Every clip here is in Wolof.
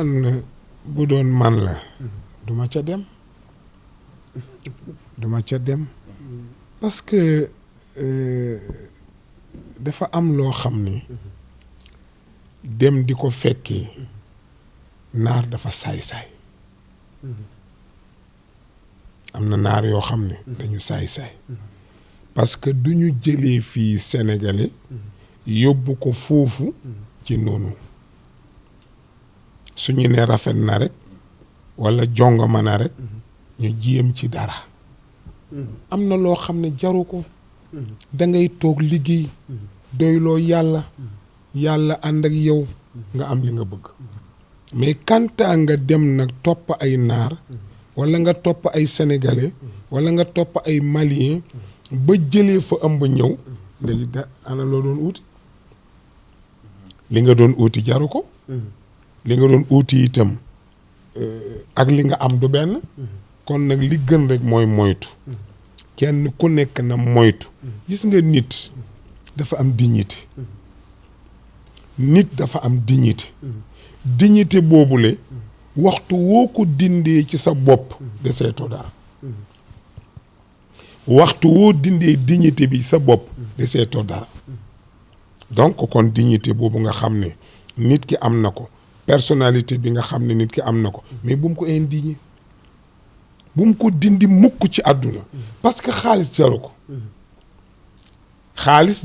man bu doon man la duma ca dem parce que dafa am loo xam ni dem di ko fekkee naar dafa saay-saay am na naar yoo xam ne dañu saay-saay parce que du ñu jëlee fii sénégalais yóbbu ko foofu ci noonu suñu ne rafet na rek walla jongoma na rek ñu jéem ci dara am na loo xam ne jaru ko da ngay toog liggéey doyloo yàlla ànd ak yow nga am li nga bëgg mais kanta nga dem nag topp ay naar walla nga topp ay sénégalais walla nga topp ay malien ba jëlee fa ëmb ñëw léegi da ana loo doon uuti li nga doon uuti jaru ko li nga doon uuti itam ak li nga am du benn kon nag li gën rek mooy moytu kenn ku nekk na moytu gis nga nit dafa am dignité nit dafa am dignité boobule waxtu woo ko dindee ci sa bopp deseetoo dara waxtu woo dindee dignité bi sa bopp deseetoo dara donc kon dignité boobu nga xam ne nit ki am na ko personnalité bi nga xam ne nit ki am na ko mais bu mu ko indigné bu mu ko dindi mukk ci àdduna parce que xaalis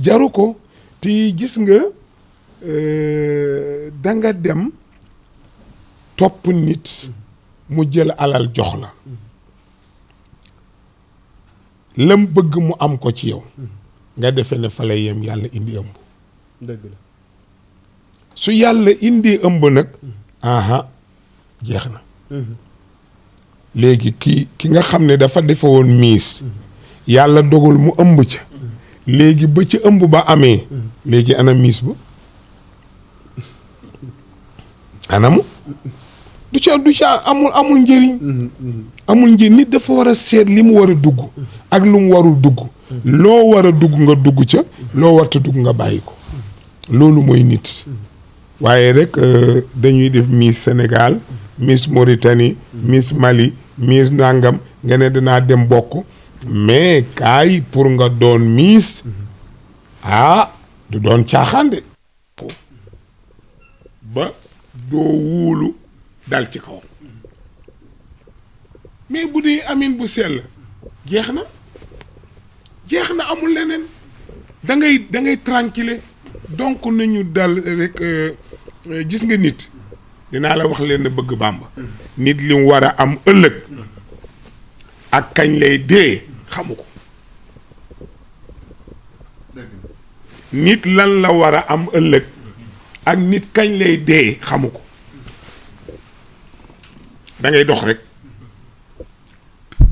jaru ko te gis nga danga dem topp nit mu jël alal jox la lam bëgg mu am ko ci yow nga defe ne fa lay yem yàlla indi ëmb dëgg la su yàlla indi ëmb nag aha jeex na léegi ki nga xam ne dafa defe woon miis yàlla dogal mu ëmb ca léegi ba ca ëmb ba amee léegi ana miis ba anamu du ca amul njëriñ amul njëriñ nit dafa war a seet li mu war a dugg ak lu mu warul dugg loo war a dugg nga dugg ca loo warta dugg nga bàyyi ko loolu mooy nit waaye rek dañuy def Miss Sénégal Miss Mauritanie Miss Mali Miss Nangam nga ne danaa dem bokk mais kaay pour nga doon Miss du doon caaxaan de ba doo wuulu dal ci kaw mais bu dee amin bu sell jeex na amul leneen da ngay tranquille donc nañu dal rek gis nga nit dinaa la wax leen bëgg Bàmba nit li mu war a am ëllëg ak kañ lay dee xamu ko nit lan la war a am ëllëg ak nit kañ lay dee xamu ko da ngay dox rek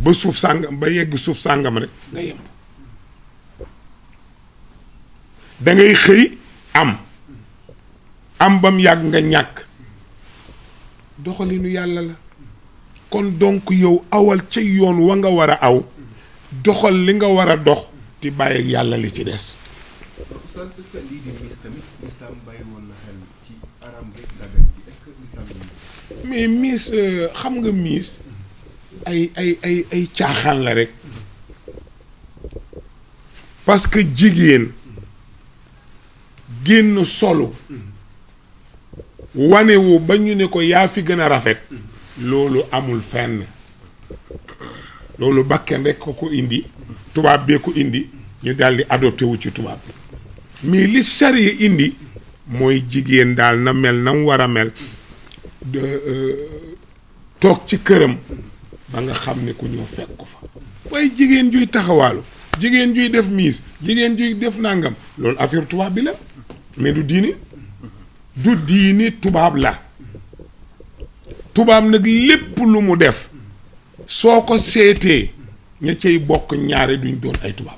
ba suuf sàngam ba yegg suuf sàngam rek nga yem da ngay xëy am bam yàgg nga ñàkk doxalinu yàlla la kon donc yow awal ca yoon wa nga war a aw doxal li nga war a dox ti bàyyi yàlla li ci des mais miis xam nga miis ay caaxaan la rek parce que jigéen génn solo wanewu ba ñu ne ko yaa fi gën a rafet loolu amul fenn loolu bakken rek ko indi tubaab bee ko indi ñu daldi adopté wu ci tubaab bi mais li charia indi mooy jigéen daal na mel na mu war a mel toog ci këram ba nga xam ne ku ñëw fekk ko fa waaye jigéen juy taxawaalu jigéen juy def miis jigéen juy def nangam loolu affaire tubaab bi la mais du diini tubaab la tubaab nag lépp lu mu def soo ko seetee ña cay bokk ñaare duñ doon ay tubaab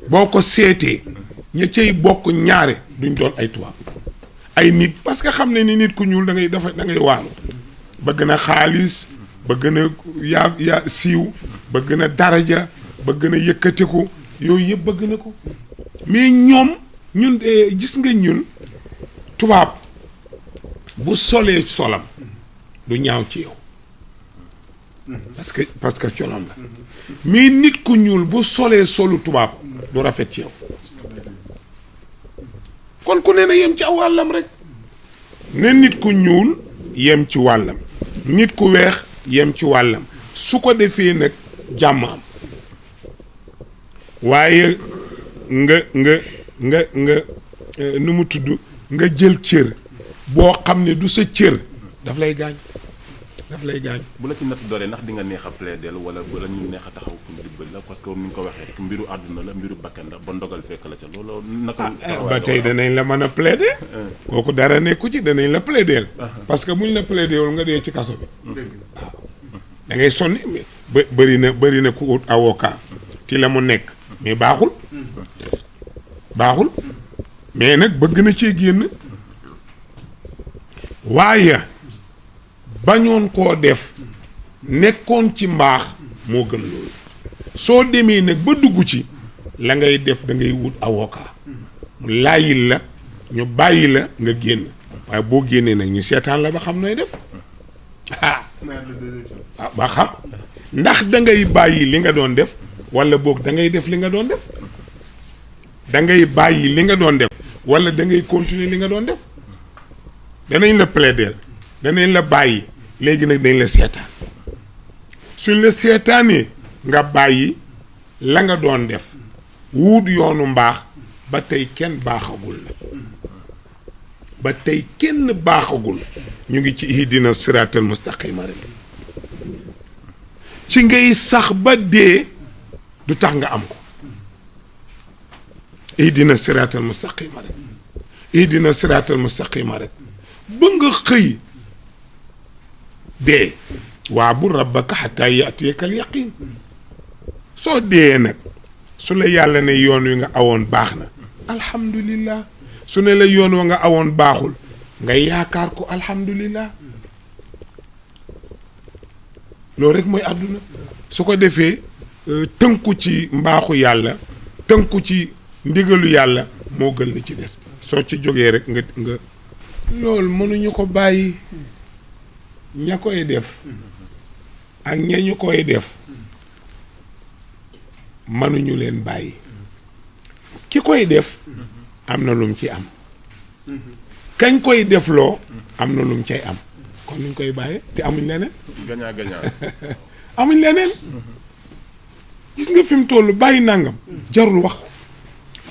boo ko seetee ña cay bokk ñaare duñ doon ay tubaab ay nit parce que xam ne ni nit ku ñuul da ngay waaru bëgg na xaalis bëgg na yaa siiw bëgg na daraja bëgg na yëkkatiku yooyu yëpp bëgg na ko mais ñun gis nga ñun tubaab bu solee solam du ñaaw ci yow parce que colom la mais nit ku ñuul bu solee solu tubaab du rafet ci yow kon ku ne na yem ci aw wàllam rek ne nit ku ñuul yem ci wàllam nit ku weex yem ci wàllam su ko defee nag jàmm am waaye nga nu mu tudd nga jël cër boo xam ne du sa cër daf lay gaañ bu la ci natt dooree ndax di nga neex a plaider wala ñu neex a taxaw pour dimbali la parce que ni nga ko waxee rek mbiru àdduna la mbiru bakkan la ba ndogal fekk la ca loolu naka ba tey danañ la mën a plaider kooku dara nekku ci danañ la plaider parce que buñ la plaider wul nga dee ci kaso bi waaw da ngay sonni ba bëri na ku ut avocat ci la mu nekk mais baaxul mais nag bëgg na cee génn waaye bañoon koo def nekkoon ci mbaax moo gën loolu soo demee nag ba dugg ci la ngay def da ngay wut avocat mu laayil la ñu bàyyi la nga génn waaye boo génnee nag ñu seetaan la ba xam nooy def ba xam ndax da ngay bàyyi li nga doon def wala boog da ngay def li nga doon def da ngay bàyyi li nga doon def wala da ngay continuer li nga doon def danañ la plaider danañ la bàyyi léegi nag dañ la seetaan suñ la seetaanee nga bàyyi la nga doon def wuut yoonu mbaax ba tey kenn baaxagul la ba tey kenn baaxagul ñu ngi ci ihdina siraatal mustaqima rek ci ngay sax ba dee du tax nga am ko ihdina siraatal mustaqima rek ihdina siraatal mustaqima rek ba nga xëy dee waa bu rabbaka xataa yatiyaka al yaqin soo dee nag su la yàlla ne yoon wi nga awoon baax na alhamdulillah su ne la yoon wa nga awoon baaxul nga yaakaar ko alhamdulillah loolu rek mooy àdduna su ko defee tënku ci mbaaxu yàlla tënku ci ndigalu yàlla moo gën la ci des soo ci jógee rek nga loolu mënuñu ko bàyyi ña koy def ak ña ñu koy def mënuñu leen bàyyi ki koy def am na lum ci am kañ koy defloo am na lum cay am kon nuñ koy bàyyi te amuñ leneen gagnant amuñ leneen gis nga fi mu toll bàyyi nangam jarul wax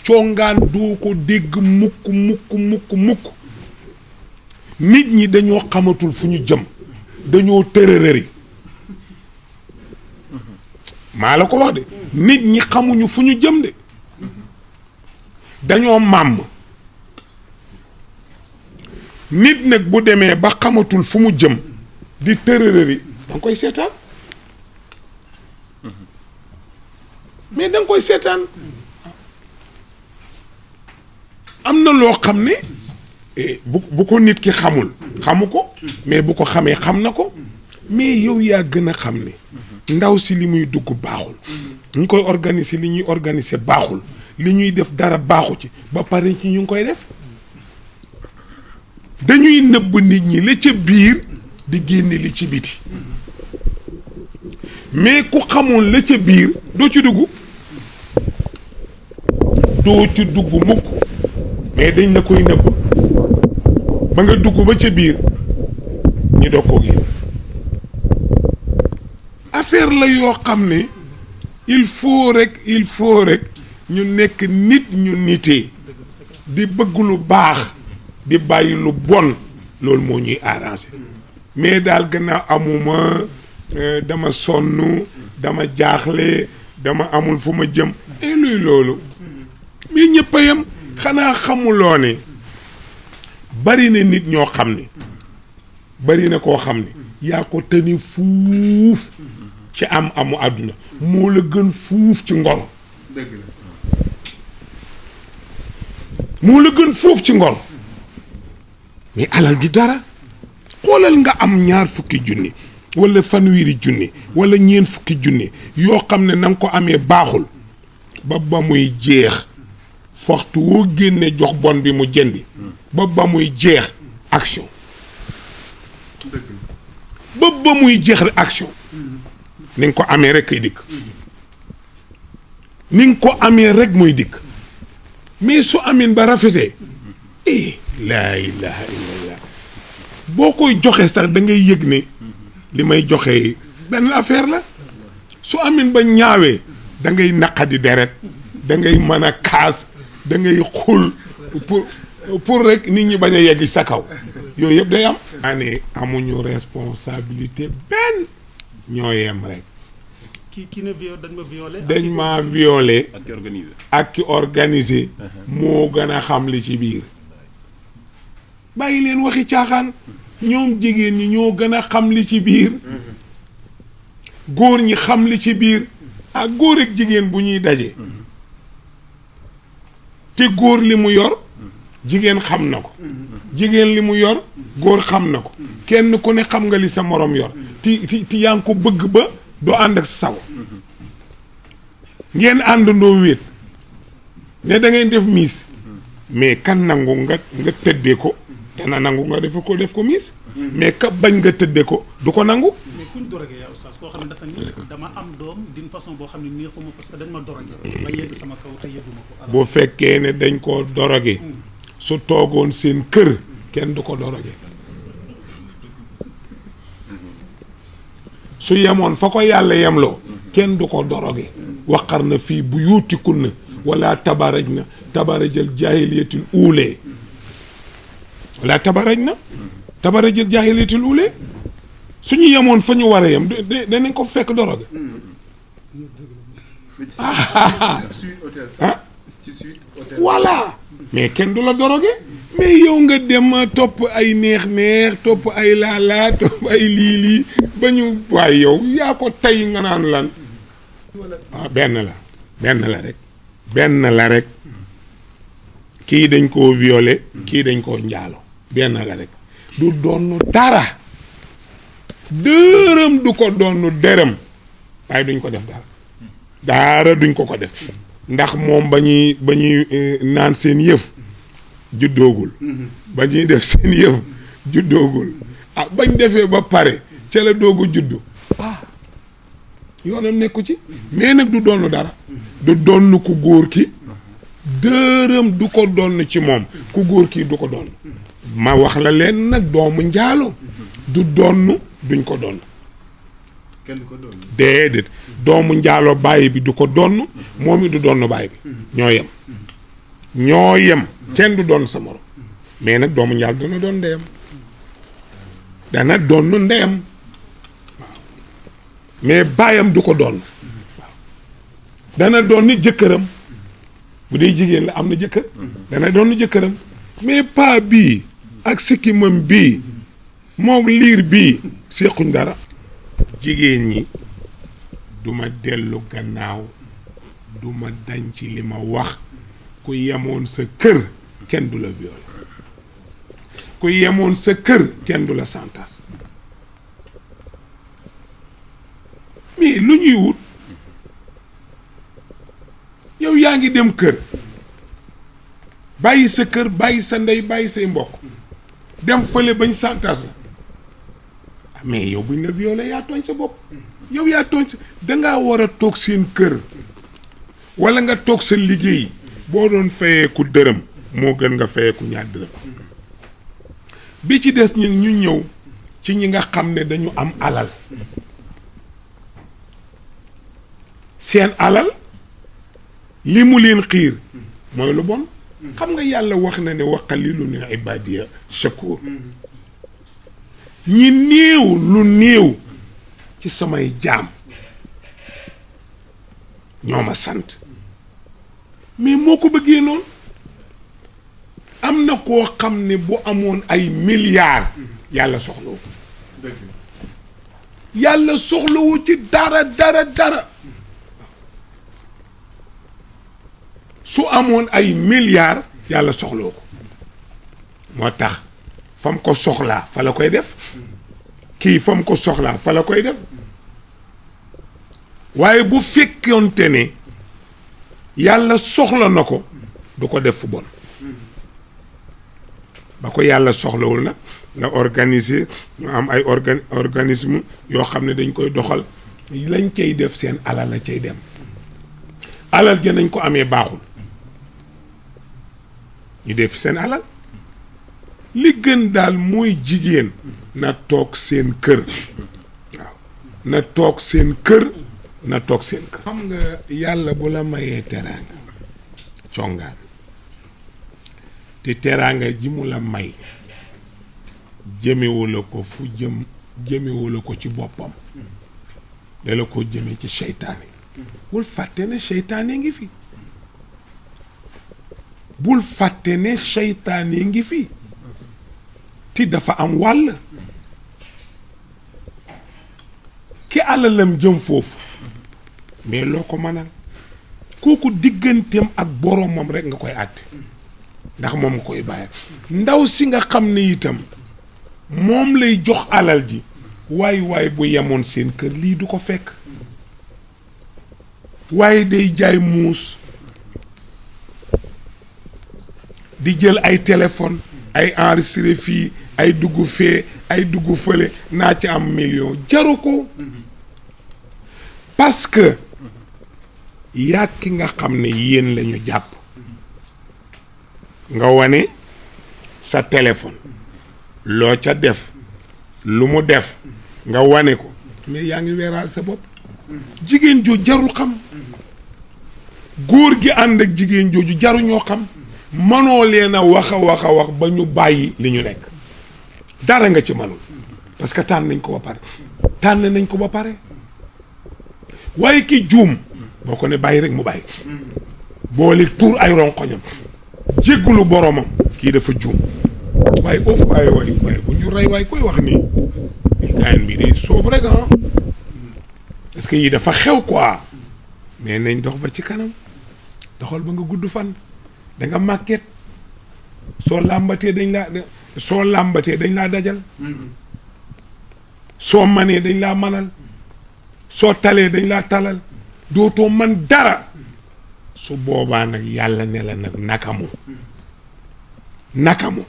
congaan doo ko dégg mukk nit ñi dañoo xamatul fu ñu jëm dañoo tërërëri maa la ko wax de nit ñi xamuñu fu ñu jëm de dañoo màmm nit nag bu demee ba xamatul fu mu jëm di tërërëri da nga koy seetaan mais da nga koy seetaan am na loo xam ne bu ko nit ki xamu ko mais bu ko xamee xam na ko mais yow yaa gën a xam ne ndaw si li muy dugg baaxul ñu koy organiser li ñuy organiser baaxul li ñuy def dara baaxu ci ba pare ci ñu ngi koy def dañuy nëbb nit ñi la ca biir di génne li ci biti mais ku xamoon la ca biir doo ci dugg mukk mais dañ la koy nëbb ba nga dugg ba ca biir ñu doog koo génn affaire la yoo xam ne il faut rek ñu nekk nit ñu nitee di bëgg lu baax di bàyyi lu bon loolu moo ñuy arrangé mais daal gannaaw amuma dama sonn dama jaaxle dama amul fu ma jëm et luy loolu mais ñëpp a yem xanaa xamuloo ne bari na nit ñoo xam ne bari na koo xam ne yaa ko tëni fuuf ci amu àdduna moo la gën fuuf ci ngor dëgg la moo la gën fuuf ci ngor mais alal du dara xoolal nga am 20 junni wala fanweeri junni wala 40 junni yoo xam ne na nga ko amee baaxul ba muy jeex waxtu woo génne jox bon bi mu jëndi ba muy jeex action ba muy jeex action ni nga ko amee rek kay dikk ni nga ko amee rek muy dikk mais su amin ba rafetee laa ilaha illallah boo koy joxe sax da ngay yëg ne li may joxe benn affaire la su amin ba ñaawee da ngay naqadi deret da ngay mën a kaas da ngay xul pour rek nit ñi bañ a yegg sa kaw yooyu yëpp day am ane amuñu responsabilité benn ñoo yem rek ki ne dañ ma violé dañ ma violé ak ki organisé ak ki organisé moo gën a xam li ci biir bàyyi leen waxi caaxaan ñoom jigéen ñi ñoo gën a xam li ci biir góor ñi xam li ci biir ak góor ak jigéen bu ñuy daje te góor li mu yor jigéen xam na ko jigéen li mu yor góor xam na ko kenn ku ne xam nga li sa morom yor ti yaa ngi ko bëgg ba doo ànd ak sago ngeen àndandoo wéet ne da ngeen def miis mais kan nangu nga tëddee ko dana nangu nga def ko miis mais ka bañ nga tëddee ko du ko nangu. mais kuñ dorogee yaa oustaz koo xam ne dafa ni dama am doom d'une façon boo xam ne neexuma parce que dañ ma dorogee ba yegg sama kaw te yegguma ko. bu fekkee ne dañ koo dorogee su toogoon seen kër kenn du ko dorogee su yemoon fa ko yàlla yemloo kenn du ko dorogee waqar na fii buyuutikunna wala tabaraj na tabarajal jaahiliyatil uulee wala tabaraj na tabarajal jaahiliyatil uulee suñu yemoon fa ñu war a yem danañ ko fekk doroge voilà mais kenn du la doroge mais yow nga dem topp ay neex topp ay laala topp ay lii ba ñu waaye yow yaa ko tey nga naan lan benn la rek kii dañ koo violé kii dañ koo njaalo benn la rek du doon dara dërëm du ko doon dërëm waaye duñ ko def dara duñ ko def ndax moom ba ñuy naan seen yëf juddoogul ba ñuy def seen yëf juddoogul bañ defee ba pare ca la doogu juddu yoonam nekku ci mais nag du doon dara du doon ku góor ki dërëm du ko doon ci moom ku góor ki du ko doon ma wax la leen nag doomu njaalo du doon duñ ko doon kenn du ko doon déedéet doomu njaalo bàyyi bi du ko doon moom it du doon bàyyi bi ñoo yem kenn du doon sa morom mais nag doomu njaalo dana doon ndeyam waaw mais baayam du ko doon waaw dana doon ni jëkkëram bu dee jigéen la am na jëkkër dana doon ni jëkkëram mais paa bii ak sikkimam bii moom liir bii sequñ dara jigéen ñi duma dellu gannaaw duma dañ ci li ma wax ku yemoon sa kër kenn du la violé ku yemoon sa kër kenn du la santas mais lu ñuy wut yow yaa ngi dem kër bàyyi sa kër bàyyi sa ndey bàyyi say mbokk dem fële bañ santas la mais yow buñ la violé yaa tooñ sa bopp yow yaa tooñ sa dangaa war a toog seen kër wala nga toog sa liggéey boo doon fayeeku dërëm moo gën nga fayeeku ñaar dërëm bi ci des ñu ñëw ci ñi nga xam ne dañu am alal seen alal li mu leen xiir mooy lu bon xam nga yàlla wax na ne wa qalilun min ibadiya shakur ñi néew lu néew ci samay jaam ñoo ma sant mais moo ko bëggee noonu am na koo xam ne bu amoon ay milliards yàlla soxlawu ko yàlla soxlawu ci dara su amoon ay milliards yàlla soxlawu ko moo tax fam ko soxlaa fa la koy def kii fam ko soxlaa fa la koy def waaye bu fekkoonte ne yàlla soxla na ko du ko def fu bon ba ko yàlla soxlawul nag nga organiser ñu am ay organisme yoo xam ne dañ koy doxal lañ cay def seen alal la cay dem alal ja nañ ko amee baaxul ñu def seen alal li gën daal mooy jigéen na toog seen kër waaw na toog seen kër na toog seen kër xam nga yàlla bu la mayee teraanga congaan te teraanga ji mu la may jëmewu la ko fu jëmewu la ko ci boppam da la ko jëme ci seytaane bul fàtte ne seytaane ngi fi bul fàtte ne seytaane ngi fi te dafa am wàll ki alalam jëm foofu mais loo ko mënal kooku digganteem ak boroomam rek nga koy àtte ndax moom nga koy bàyyi ndaw si nga xam ne itam moom lay jox alal ji waay bu yemoon seen kër lii du ko fekk waaye day jaay muus di jël ay téléphone ay enregistré fii ay dugg fee ay dugg fële naa ci am million jaru ko parce que yaa ki nga xam ne yéen lañu jàpp nga wane sa téléphone loo ca def lu mu def nga wane ko mais yaa ngi weeraal sa bopp jigéen jooju jarul xam góor gi ànd ak jigéen jooju jaruñoo xam mënoo leen a wax ba ñu bàyyi li ñu nekk dara nga ci mënul parce que tànn nañ ko ba pare waaye ki juum boo ko ne bàyyi rek mu bàyyi boole tuur ay ronkoñam jéggulu boromam kii dafa juum waaye of waaye bu ñu rey waaye koy wax nii gaayan bi day soob rek parce que yii dafa xew quoi mais nañ dox ba ci kanam doxal ba nga gudd fan da nga màgget soo làmbatee dañ laa dajal soo manee dañ laa manal soo talee dañ laa talal dootoo man dara su boobaa nag yàlla ne la nag nakamu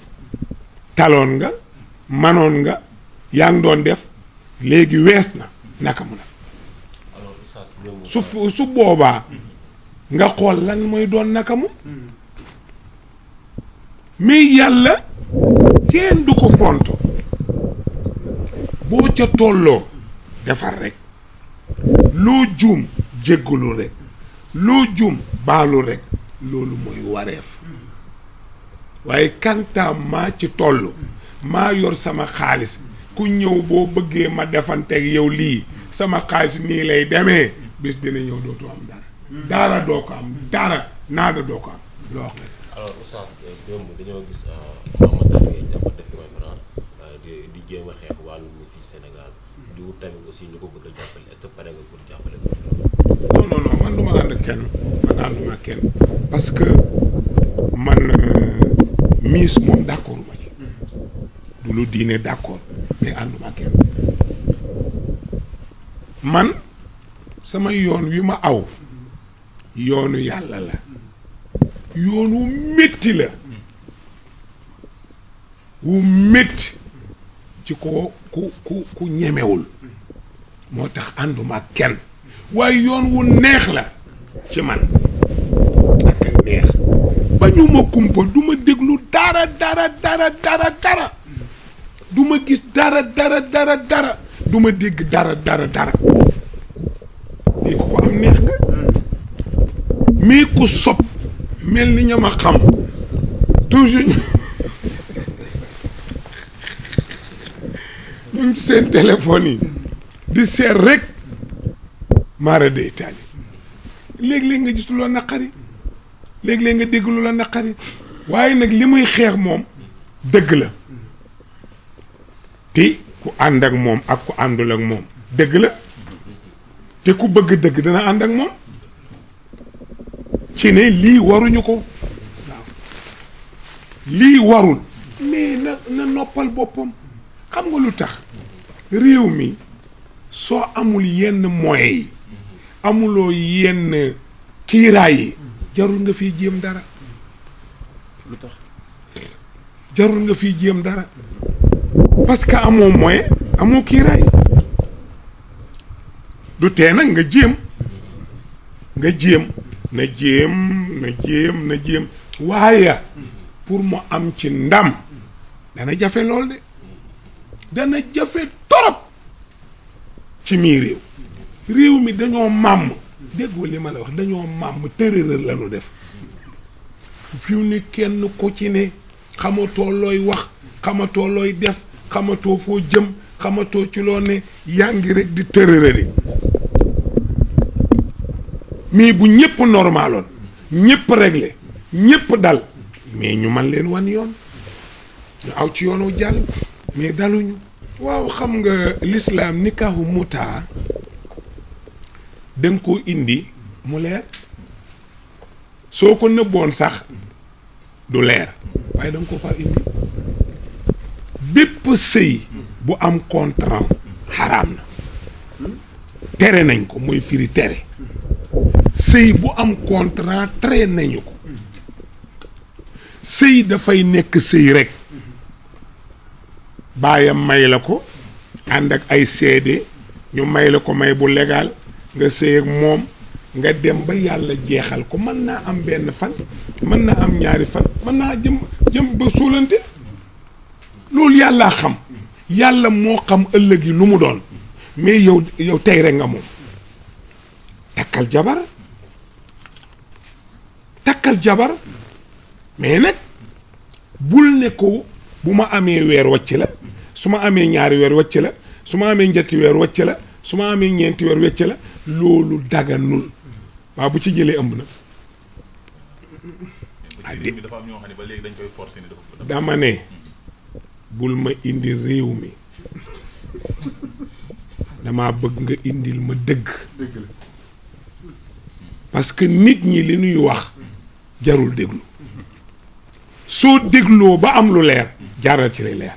taloon nga manoon nga yaa ngi doon def léegi wees na nakamu nag su boobaa nga xool lan mooy doon nakamu mais yàlla kenn du ko fonto boo ca tolloo defar rek loo juum jéggalu rek loo juum baalu rek loolu mooy wareef waaye kantaa maa ci toll maa yor sama xaalis ku ñëw boo bëggee ma defanteeg yow lii sama xaalis nii lay demee bis dina ñëw dootoo am dara doo ko am dara naada doo ko am loo wax nga alors oustaz démb dañoo gis Mamadou Gueye dafa def conférence di jéem a xeex wàllu mi fii Sénégal di wut tamit aussi ñu ko bëgg a jàppale est-ce que pare nga pour jàppale ko non man du ma ànd kenn man ànduma kenn parce que man miis moom d'accord ma ci du lu diine d'accord mais ànduma kenn man sama yoon wi ma aw yoonu yàlla la yoon wu métti la wu métti ci ku ñemewul moo tax ànduma kenn waaye yoon wu neex la ci man ak a neex ba ñu ma kumpa du ma déglu dara du ma gis dara du ma dégg dara lii ko am neex nga mais ku sob mel ni ña ma xam toujours ñu ngi seen téléphone yi di seet rek maara day taali léeg-léeg nga gis lu la naqari léeg-léeg nga dégg lu la naqari waaye nag li muy xeex moom dëgg la te ku ànd ak moom ak ku àndul ak moom dëgg la te ku bëgg dëgg dana ànd ak moom ci ne lii waruñu ko waaw lii warul mais na noppal boppam xam nga lu tax réew mi soo amul yenn moyens yi amuloo yenn kiiraay yi jarul nga fiy jéem dara lu tax jarul nga fiy jéem dara parce que amoo moyen amoo kiiraay du tee nag nga jéem na jéem waaye pour mu am ci ndam dana jafe lool de dana jafe torop ci mii réew mi dañoo màmm déggoo li ma la wax dañoo màmm tërërër lañu def fi mu ne kenn ku ci ne xamatoo looy wax xamatoo looy def xamatoo foo jëm xamatoo ci loo ne yaa ngi rek di tërërëri mais bu ñëpp normaloon ñëpp réglé ñëpp dal mais ñu man leen wan yoon ñu aw ci yoonu jàll mais daluñu waaw xam nga l'islam nikaahu mutaa danga ko indi mu leer soo ko nëbboon sax du leer waaye danga ko far indi bépp sëy bu am contrat xaraam na tere nañ ko mooy firi tere sëy bu am contrat tere nañu ko sëy dafay nekk sëy rek baayam may la ko ànd ak ay seede ñu may la ko may bu légal nga sëy ak moom nga dem ba yàlla jeexal ko mën naa am benn fan mën naa am ñaari fan mën naa jëm ba suulante loolu yàllaa xam yàlla moo xam ëllëg yi lu mu doon mais yow tey rek nga moom takkal jabar mais nag bul ne ko bu ma amee weer wàcc la su ma amee ñaari weer wàcc la su ma amee ñetti weer wàcc la su ma amee ñeenti weer wàcc la loolu daganul waaw bu ci jëlee ëmb nag dafa am ñoo xam ne ba léegi dañ koy forcer ni dafa dama ne bul ma indi réew mi dama bëgg nga indil ma dëgg parce que nit ñi li ñuy wax jarul déglu soo dégloo ba am lu leer jaaral ci lay leer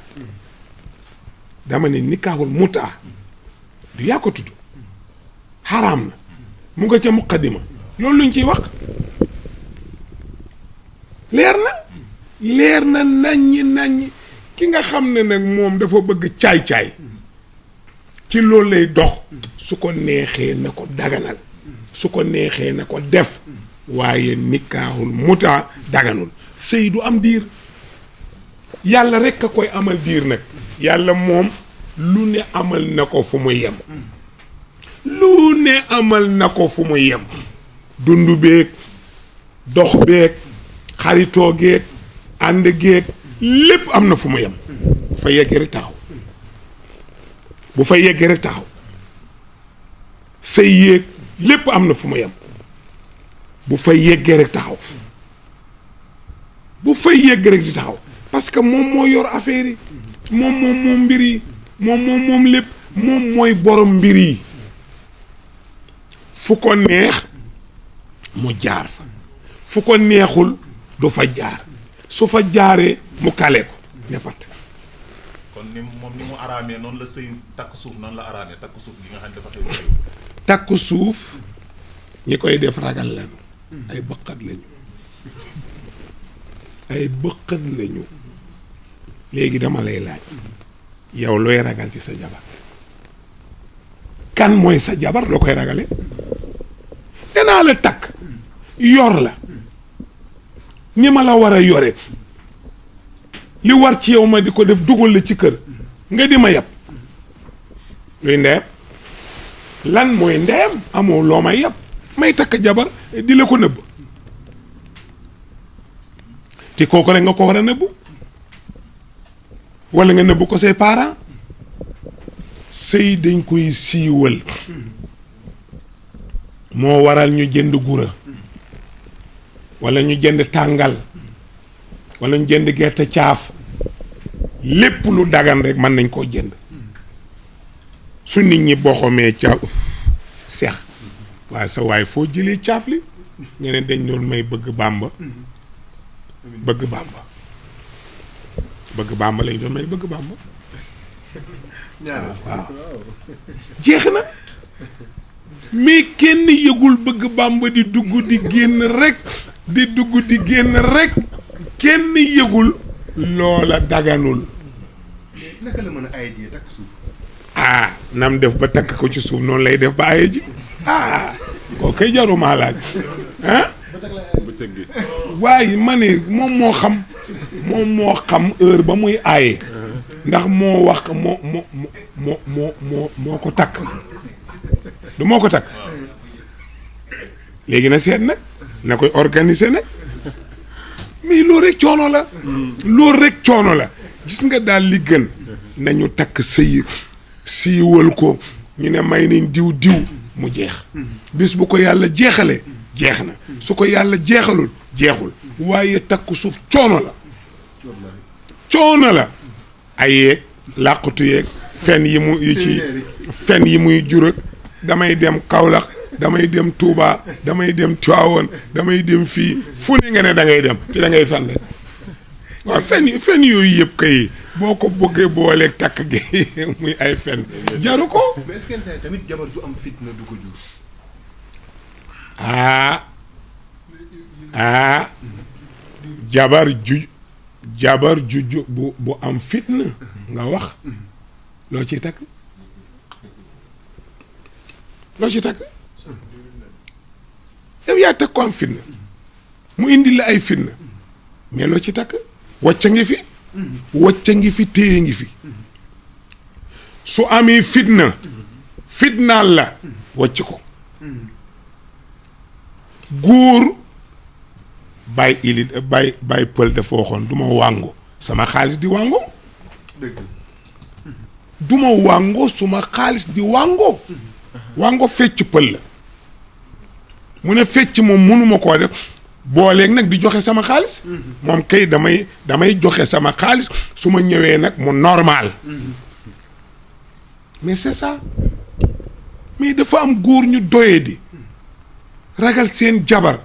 dama ne nikaahul mutaa du yaa ko tudd xaraam na mu nga ca muqaddima loolu luñ ciy wax leer na naññi ki nga xam ne nag moom dafa bëgg caay-caay ci loolu lay dox su ko neexee na ko daganal su ko neexee na ko def waaye nikaahul mutaa daganul sëy du am diir yàlla rekk a koy amal diir nag yàlla moom lu ne amal na ko fu muy yem lu ne amal na ko fu muy yem dund beeg dox beeg xaritoo geeg ànd geeg lépp am na fu mu yem bu fa yeggee rek taxaw sëy yéeg lépp am na fu mu yem bu fa yeggee rek taxaw bu fay yegg rek di taxaw parce que moom moo yor affaire yi moom mbir yi moom lépp moom mooy borom mbir yi fu ko neex mu jaar fa fu ko neexul du fa jaar su fa jaaree mu kale ko ne pat kon ni mu araamee noonu la sëy takk suuf noonu la araamee takk suuf li nga xam ne dafa xew takk suuf ñi koy def ragal lañu ay bëqat lañu léegi dama lay laaj yow looy ragal ci sa jabar kan mooy sa jabar loo koy ragale danaa la takk yor la ni ma la war a yore li war ci yow ma di ko def dugal la ci kër nga di ma yab luy ndeyam lan mooy ndeyam amoo loo may yab may takk jabar di la ko nëbb te kooku rek nga ko war a nëbbu walla nga nëbbu ko say parents sëy dañ koy siiwal moo waral ñu jënd gura walla ñu jënd tàngal walla ñu jënd gerte caaf lépp lu dagan rek mën nañ koo jënd su nit ñi boxomee caaf seex waaye sa waay foo jëlee caaf li nga ne dañ doon may bëgg bàmba lañ doon may bëgg bàmba waaw jeex na mais kenn yëgul bëgg bàmba di dugg di génn rek kenn yëgul loola daganul. naka la mën a aye jee takk suuf. nam def ba takk ko ci suuf noonu lay def ba aye ji koo koy jarumaa laaj bëccëg gi. waaye ma ne moom moo xam heure ba muy aaye ndax moo wax moo ko takk du moo ko takk léegi na seet nag na koy organiser nag mais loolu rek coono la gis nga daal li gën nañu takk sëy siiwal ko ñu ne may nañ diw mu jeex bis bu ko yàlla jeexalee jeex na su ko yàlla jeexalul jeexul waaye takku suuf coono la ay yeeg làqatu yeeg fen yi muy jurak damay dem Kaolack damay dem Touba damay dem Tivaouane damay dem fii fu ne nga ne da ngay dem te da ngay fen rek waaw fen yooyu yëpp kay boo ko bëggee booleeg takk gi muy ay fen jaru ko. mais est-ce que tamit jabar ju am fitna du ko jur. jabar ju bu am fitna nga wax loo ciy takk yow yaa takk ko am fitna mu indi la ay fitna mais loo ci takk wacca ngi fi téye ngi fi su amee fitnaal la wacc ko góor bàyyi pël dafa waxoon du ma wàngo sama xaalis di wàngo du ma wàngo suma xaalis di wàngo fecc pël la mu ne fecc moom mënuma koo def booleeg nag di joxe sama xaalis moom kay damay joxe sama xaalis su ma ñëwee nag mu normal mais c'est ça mais dafa am góor ñu doyee di ragal seen jabar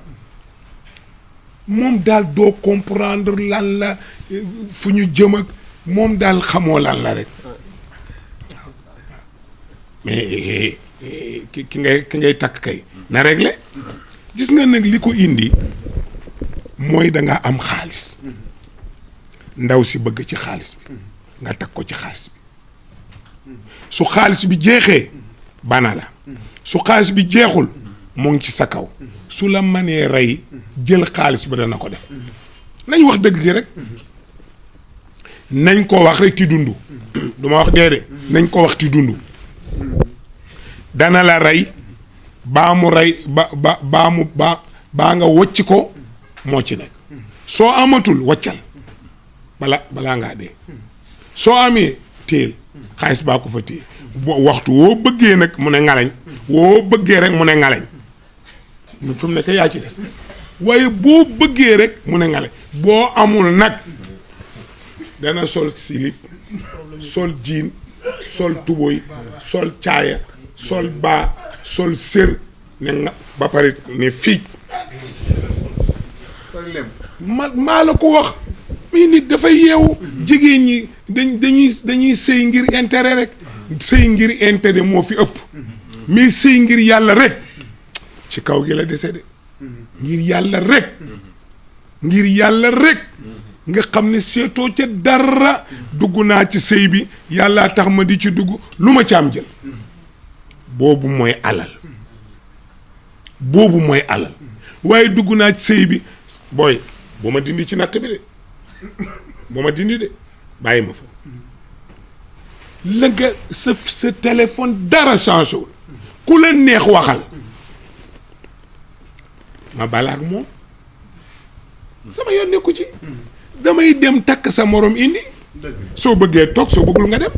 moom daal doo comprendre lan la fu ñu jëm ak moom daal xamoo lan la rek mais ki ngay takk kay na réglé gis nga nag li ko indi mooy da nga am xaalis ndaw si bëgg ci xaalis bi nga takk ko ci xaalis bi su xaalis bi jeexee bana la su xaalis bi jeexul mu ngi ci sa kaw su la mënee rey jël xaalis bi dana ko def nañ wax dëgg gi rek nañ ko wax rek ti dund du ma wax déedéet nañ ko wax ti dund dana la rey baa mu rey baa nga wocc ko moo ci nekk soo amatul waccal balaa ngaa dee soo amee téel xaalis baa ko fa téye waxtu woo bëggee nag mu ne ngalañ woo bëggee rek mu ne ngalañ fi mu nekk yaa ci des waaye boo bëggee rek mu ne ngalañ boo amul nag dana sol silip sol jiin sol tuboy sol caaya sol baa sol sër ne nga ba pare ne fiij maa la ko wax mais nit dafay yeewu jigéen ñi dañuy sëy ngir intérêt rek sëy ngir intérêt moo fi ëpp mais sëy ngir yàlla rek ci kaw gi la dese de ngir yàlla rek nga xam ne seetoo ca dara dugg naa ci sëy bi yàllaa tax ma di ci dugg lu ma ci am jël boobu mooy alal waaye dugg naa ci sëy bi booy bu ma dindi ci natt bi de bu ma dindi de bàyyi ma fa la nga sa téléphone dara changé wul ku la neex waxal ma balaak moom sama yoon nekku ci damay dem takk sa morom indi soo bëggee toog soo bëggul nga dem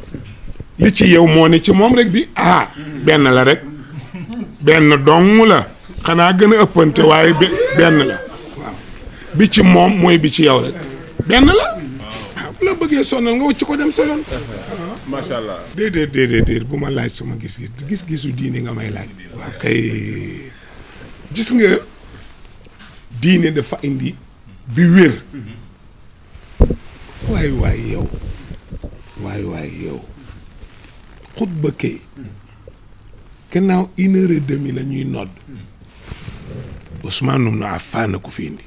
li ci yow moo ne ci moom rek di benn la rek benn dong la xanaa gën a ëppante waaye benn la waaw bi ci moom mooy bi ci yow rek benn la bu la bëggee sonal nga wacc ko dem sa yoon macha allah. déedéet bu ma laaj sama gis-gisu diine nga may laaj waaw kay gis nga diine dafa indi bi wér waay yow xutba kay gannaaw 1h30 la ñuy nodd Ousmane ibn Affan ko fi indi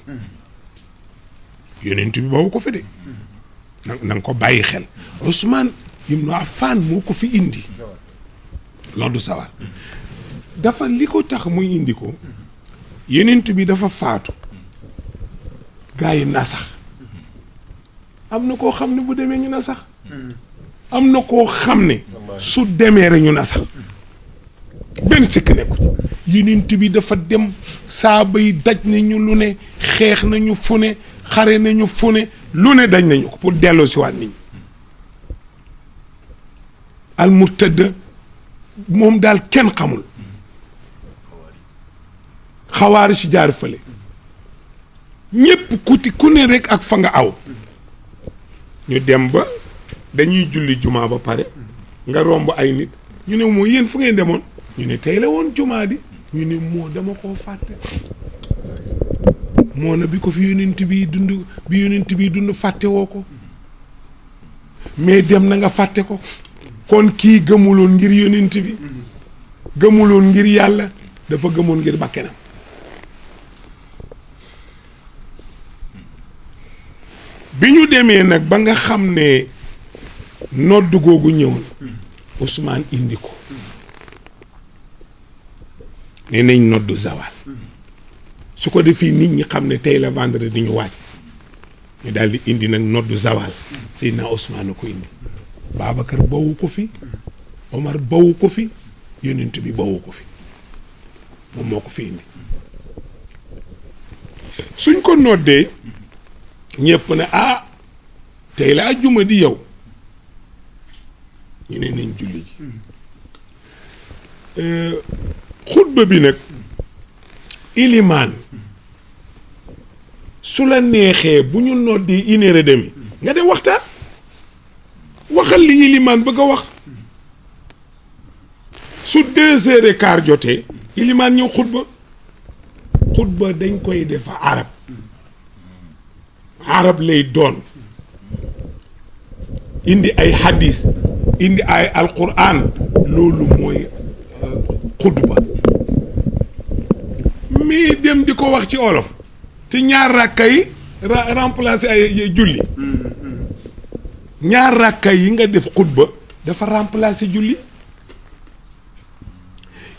yonent bi bawu ko fi de na nga ko bàyyi xel Ousmane ibnu Affan moo ko fi indi noddu zawal dafa li ko tax muy indi ko yenent bi dafa faatu gaa yi nasax am na koo xam ne bu demee ñu nasax am na koo xam ne su demee rek ñu nasax benn sikk nekku yenent bi dafa dem saaba yi daj nañu lu ne xeex nañu fu ne xare nañu fu ne lu ne daj nañu ko pour delloo si waat nit ñi al murtad moom daal kenn xamul xawaari si jaar fële ñépp ku ne rek ak fa nga aw ñu dem ba dañuy julli jumaa ba pare nga romb ay nit ñu ne moo yéen fu ngeen demoon ñu ne tey la woon jumaa di ñu ne moo dama koo fàtte moo na bi ko fi yonent bi dund fàtte woo ko mais dem na nga fàtte ko kon kii gëmuloon ngir yonent bi gëmuloon ngir yàlla dafa gëmoon ngir bakkenam bi ñu demee nag ba nga xam ne nodd googu ñëw na Ousmane indi ko nee nañ noddu zawal su ko defee nit ñi xam ne tey la vendredi ñu waaj ñu daal di indi nag noddu zawal Seydina Ousmane a ko indi Babacar bawu ko fi Omar bawu ko fi yonent bi bawu ko fi moom moo ko fi indi suñ ko noddee ñépp ne ah tey la àjjuma di yow ñu ne nañ julli ji xutba bi nag ilimaan su la neexee bu ñu noddee 1h30 nga dem waxtaan waxal li ilimaan bëgg a wax su 2h15 jotee ilimaan ñëw xutba dañ koy def arab lay doon indi ay hadis indi ay alquran loolu mooy xutba mais dem di ko wax ci olof te ñaar rakka yi remplacer ay julli ñaar rakka yi nga def xutba dafa remplacer julli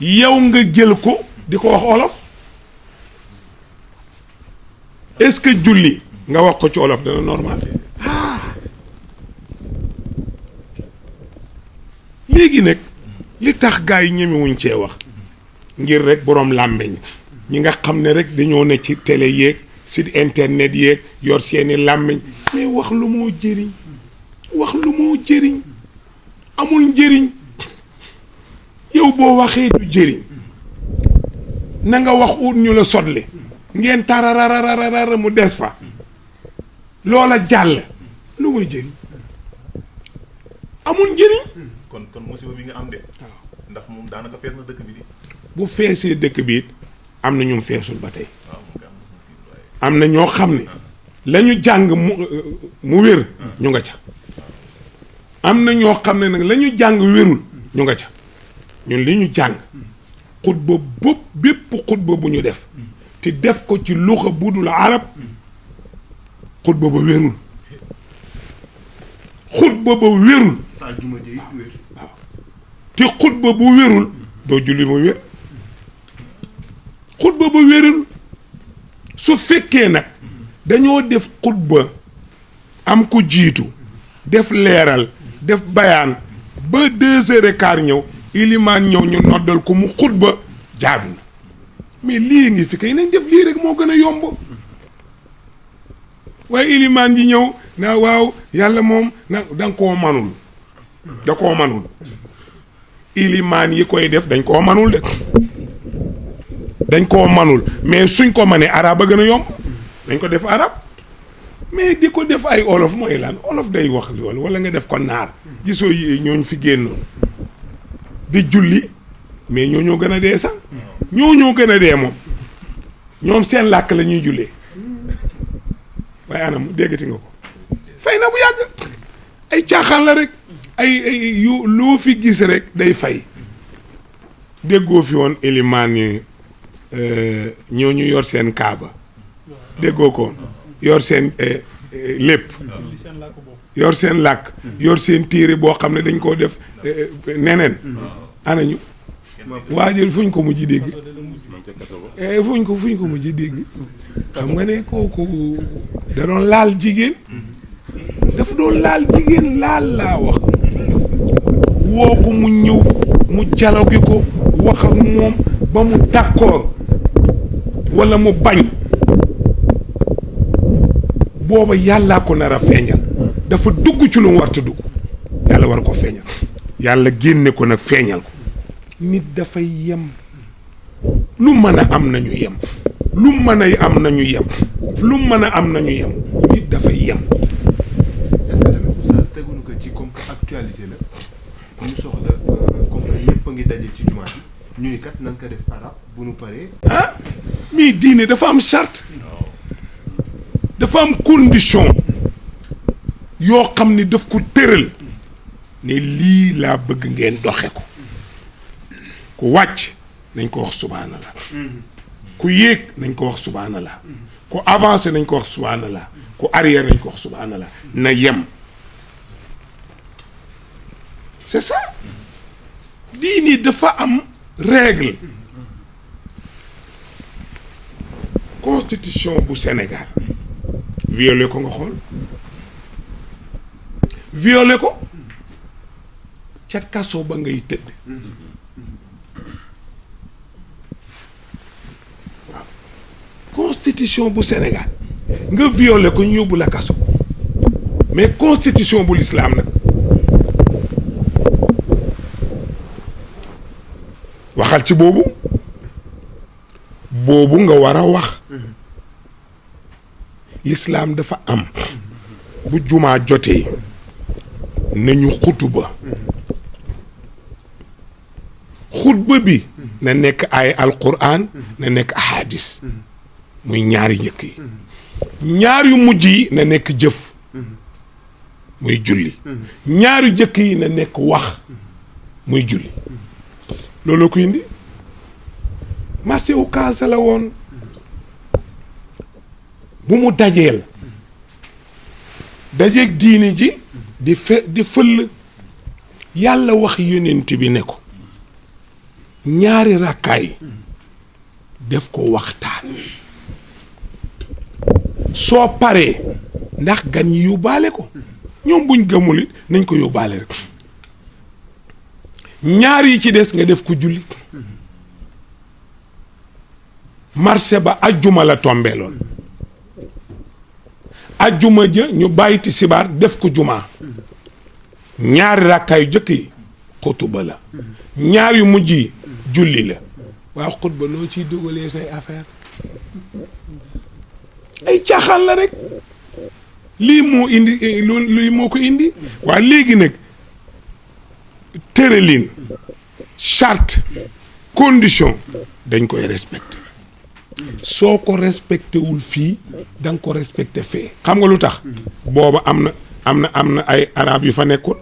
yow nga jël ko di ko wax olof est-ce que julli nga wax ko ci olof dana normal léegi nag li tax gaa yi ñemewuñ cee wax ngir rek boroom làmmeñ ñi nga xam ne rek dañoo ne ci télé yeeg site internet yeeg yor seeni làmmeñ mais wax lu moo jëriñ amul njëriñ yow boo waxee du jëriñ na nga wax ut ñu la sotle ngeen tararararara mu des fa loola jàll lu muy jëriñ amul njëriñ kon musiba bi nga am de ndax moom daanaka fees na dëkk bi di bu feesee dëkk bi it am na ñum feesul ba tey am na ñoo xam ne la ñu jàng mu wér ñu nga ca am na ñoo xam ne nag la ñu jàng wérul ñu nga ca ñun li ñu jàng xutba bépp xutba bu ñu def te def ko ci luxa budul arab xutba ba wérul waaw te xutba bu wérul doo julli mu wér xutba ba wérul su fekkee nag dañoo def xutba am ku jiitu def leeral def bayaan ba 2h15 ñëw ilimaan ñëw ñu noddal ko mu xutba jaadu na mais lii ngi fi kay nañ def lii rek moo gën a yomb waaye ilimaan yi ñëw naa waaw yàlla moom na danga koo manul da koo manul ilimaan yi koy def dañ koo manul de dañ koo manul mais suñ ko manee arab a gën a yomb dañ ko def arab mais di ko def ay olof mooy lan olof day wax loolu wala nga def ko naar gisoo yi ñooñ fi génnoon di julli mais ñoo gën a dee sax ñoo gën a dee moom ñoom seen làkk la ñuy jullee waaye anam déggati nga ko fay na bu yàgg ay caaxaan la rek ay yu loo fi gis rek day fay déggoo fi woon élimaan yi ñoo ñu yor seen kaaba déggoo ko yor seen lépp yor seen làkk yor seen téere boo xam ne dañ koo def neneen anañu waajal fuñ ko mujj dégg fuñ ko mujj dégg xam nga ne kooku da doon laal jigéen daf doon laal jigéen laal laa wax woo ko mu ñëw mu dialogue ko wax ak moom ba mu d'accord walla mu bañ booba yàllaa ko nar a feeñal dafa dugg ci lu mu warta dugg yàlla war ko feeñal yàlla génne ko nag feeñal ko nit dafay yem lu mën a am nañu yem lu mën a am nañu yem lu mën a am nañu yem nit dafay yem. est-ce que tamit oustaz teguñu ko ci comme que actualité la ñu soxla comme que ñëpp a ngi daje ci jumaa ji ñu ni kat nan ko def arab bu nu paree. ah mais diine dafa am charte dafa am condition yoo xam ni daf ko tëral ne lii laa bëgg ngeen doxe ko ku wàcc nañ ko wax subhanallah ku yéeg nañ ko wax subhanallah ku avancé nañ ko wax subhanallah ku arrière nañ ko wax subhanallah na yem c'est ça diine dafa am règle constitution bu Sénégal violé ko nga xool violé ko ca kaso ba ngay tëdd waaw constitution bu Sénégal nga violé ko ñu yóbbu la kaso mais constitution bu l'islam nag waxal ci boobu nga war a wax l'islam dafa am bu jumaa jotee nañu xutba bi na nekk ay alquran na nekk ahadis muy ñaari njëkk yi ñaar yu mujj yi na nekk jëf muy julli ñaari njëkk yi na nekk wax muy julli loolu ko indi marché wu kaasa la woon bu mu dajeeg diini ji di fëll yàlla wax yonent bi ne ko ñaari rakkaay def ko waxtaan soo paree ndax gan yi yóbbaale ko ñoom buñ gëmul it nañ ko yóbbaale rek ñaar yi ci des nga def ko julli marché ba ajjuma la tombeeloon ajjuma ja ñu bàyyi tisbaar def ko jumaa ñaari rakkaayu jëkk yi xutuba la ñaar yu mujj yi julli la waaw xutba noo ciy dugalee say affaire ay caaxaan la rek lii moo indi lii moo ko indi waa léegi nag tëralin charte condition dañ koy respecté soo ko respecté wul fii da nga ko respecté fee xam nga lu tax booba am na ay arab yu fa nekkoon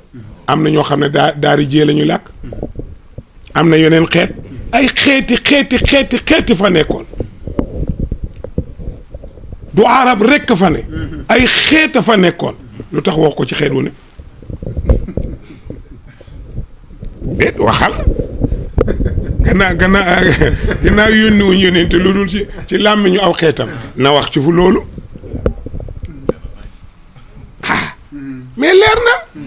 am na ñoo xam ne daari jee la ñu làkk am na yeneen xeet ay xeeti fa nekkoon du arab rekk fa ne ay xeeta fa nekkoon lu tax wax ko ci xeet wu ne déet waxal gannaaw yónni wuñ yónnente lu dul ci làmmiñu aw xeetam na wax ci fu loolu mais leer na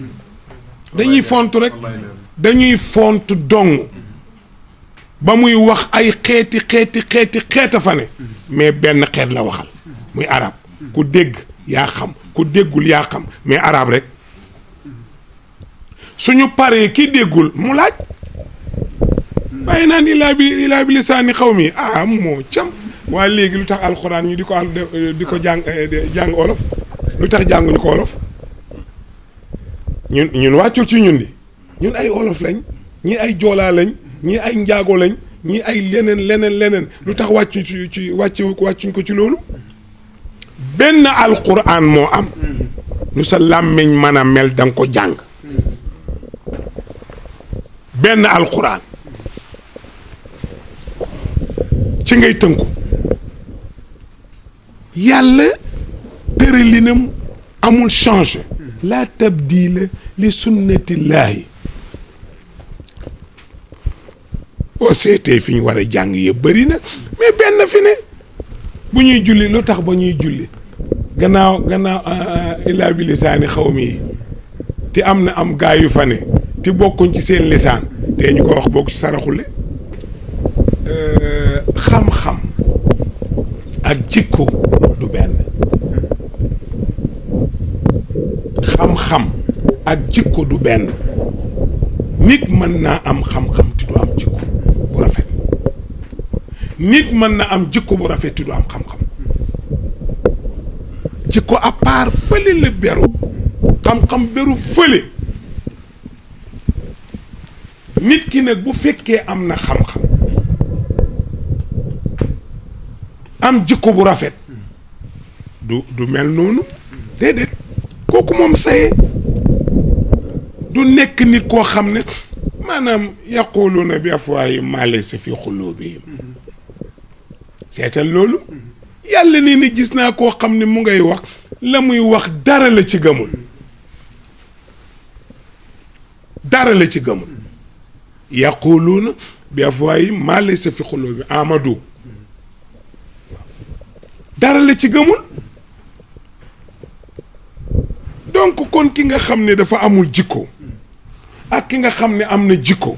dañuy font rek dañuy font dong ba muy wax ay xeeta fa ne mais benn xeet la waxal muy arab ku dégg yaa xam ku déggul yaa xam mais arab rek suñu paree ki déggul mu laaj bàyyi naan ilaa bi lisaani xaw mi moo cam waa léegi lu tax alxuraan ñu di ko jàng olof lu tax jànguñu ko olof ñun wàccul ci ñun di ñun ay olof lañ ñii ay joolaa lañ ñii ay njaago lañ ñii ay leneen lu tax wàccuñ ko ci loolu benn alxuraan moo am nu sa làmmiñ mën a mel danga ko jàng benn alxuraan ci ngay tënku yàlla tëralinam amul changé laa tabdiila li sunnatillaahi boo seetee fi ñu war a jàng yëpp bëri na mais benn fi ne bu ñuy julli lu tax ba ñuy julli gannaaw illaa bi lisaani xaw mi yi te am na am gaa yu fa ne te bokkuñ ci seen lisaan te ñu ko wax bokk ci saraxule xam-xam ak jikko du benn xam-xam ak jikko du benn nit mën naa am xam-xam te du am jikko bu rafet nit mën na am jikko bu rafet te du am xam-xam jikko à part fële la beru xam-xam beru fële nit ki nag bu fekkee am na xam-xam am jikko bu rafet du mel noonu déedéet kooku moom saye du nekk nit koo xam ne maanaam yaquluuna bi afwaahihim maa laysa fi quluubihim seetal loolu yàlla nee na gis naa koo xam ne mu ngay wax la muy wax dara la ci gëmul dara la ci gëmul yaquluuna bi afwaahihim maa laysa fi quluubihim amadu dara la ci gëmul donc kon ki nga xam ne dafa amul jikko ak ki nga xam ne am na jikko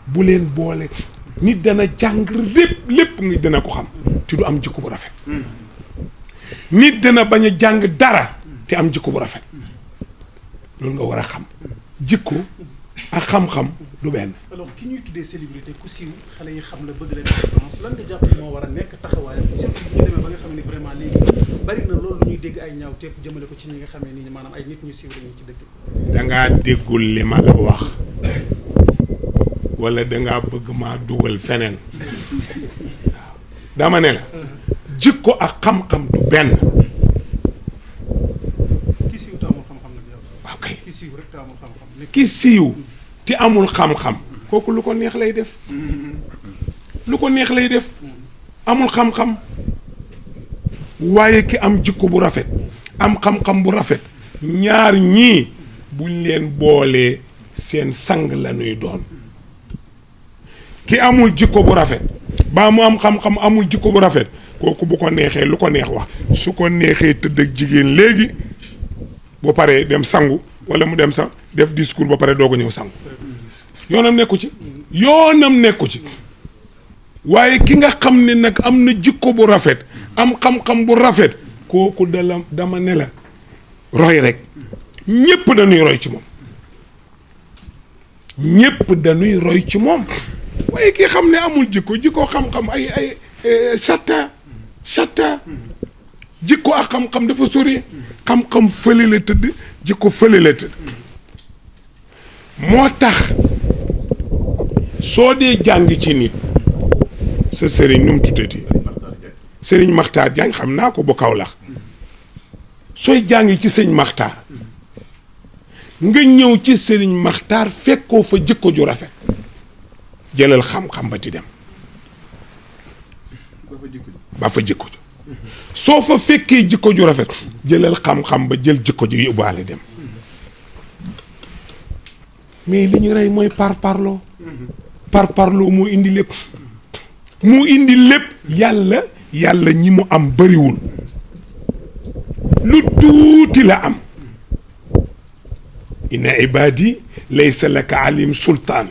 bu leen boole nit dana jàng lépp nit dana ko xam te du am jikko bu rafet nit dana bañ a jàng dara te am jikko bu rafet loolu nga war a xam jikko ak xam-xam du benn. alors ki ñuy tuddee célébrité ku siiw xale yi xam la bëgg leen référence lan nga jàpp moo war a nekk taxawaayam surtout bu ñu demee ba nga xam ne vraiment léegi bari na loolu ñuy dégg ay ñaawteef jëmale ko ci ñi nga xamee ni maanaam ay nit ñu siiw lañu ci dëkk. dangaa déggul li ma la wax wala dangaa bëgg maa dugal feneen waaw dama ne la jikko ak xam-xam du benn. ki siiw te amul xam-xam nag yow sax. waaw kay ki siiw rek te amul xam-xam. ki siiw te amul xam-xam kooku lu ko neex lay def lu ko neex lay def amul xam-xam waaye ki am jikko bu rafet am xam-xam bu rafet ñaar ñii buñ leen boolee seen sang la ñuy doon ki amul jikko bu rafet baa mu am xam-xam amul jikko bu rafet kooku bu ko neexee lu ko neex wax su ko neexee tëdd ak jigéen léegi bu paree dem sangu wala mu dem sax def discours ba pare doog a ñëw sangu yoonam nekku ci yoonam nekku ci waaye ki nga xam ne nag am na jikko bu rafet am xam-xam bu rafet kooku dama ne la roy rek ñépp dañuy roy ci moom ñépp dañuy roy ci moom waaye ki xam ne amul jikko xam-xam ay chatta jikko ak xam-xam dafa sori xam-xam fële la tëdd jikko fële la tëdd moo tax soo dee jàng ci nit sa sëriñ nu mu tuddati sëriñ Maxtaar Jaañ xam naa ko bu Kawlax sooy jàng ci sëñ Maxtaar nga ñëw ci sëriñ Maxtaar fekkoo fa jikko ju rafet jëlal xam-xam ba ti dem ba fa jikko ju soo fa fekkee jikko ju rafet jëlal xam-xam ba jël jikko ju yóbbaale dem mais li ñu rey mooy parparloo moo indi lépp yàlla ñi mu am bariwul lu tuuti la am inna ibadi laysa laka alim sultaan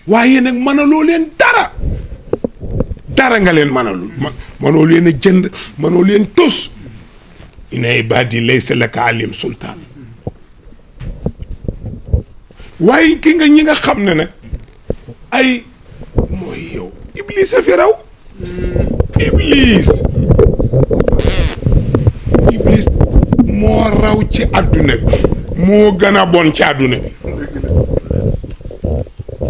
waaye nag mënaloo leen dara nga leen mënalul mënoo leen a jënd mënoo leen tus inna ibadi laysa laka alim sultaan waaye ki nga ñi nga xam ne nag ay mooy yow iblis a fi raw iblis moo raw ci àdduna bi moo gën a bon ci àdduna bi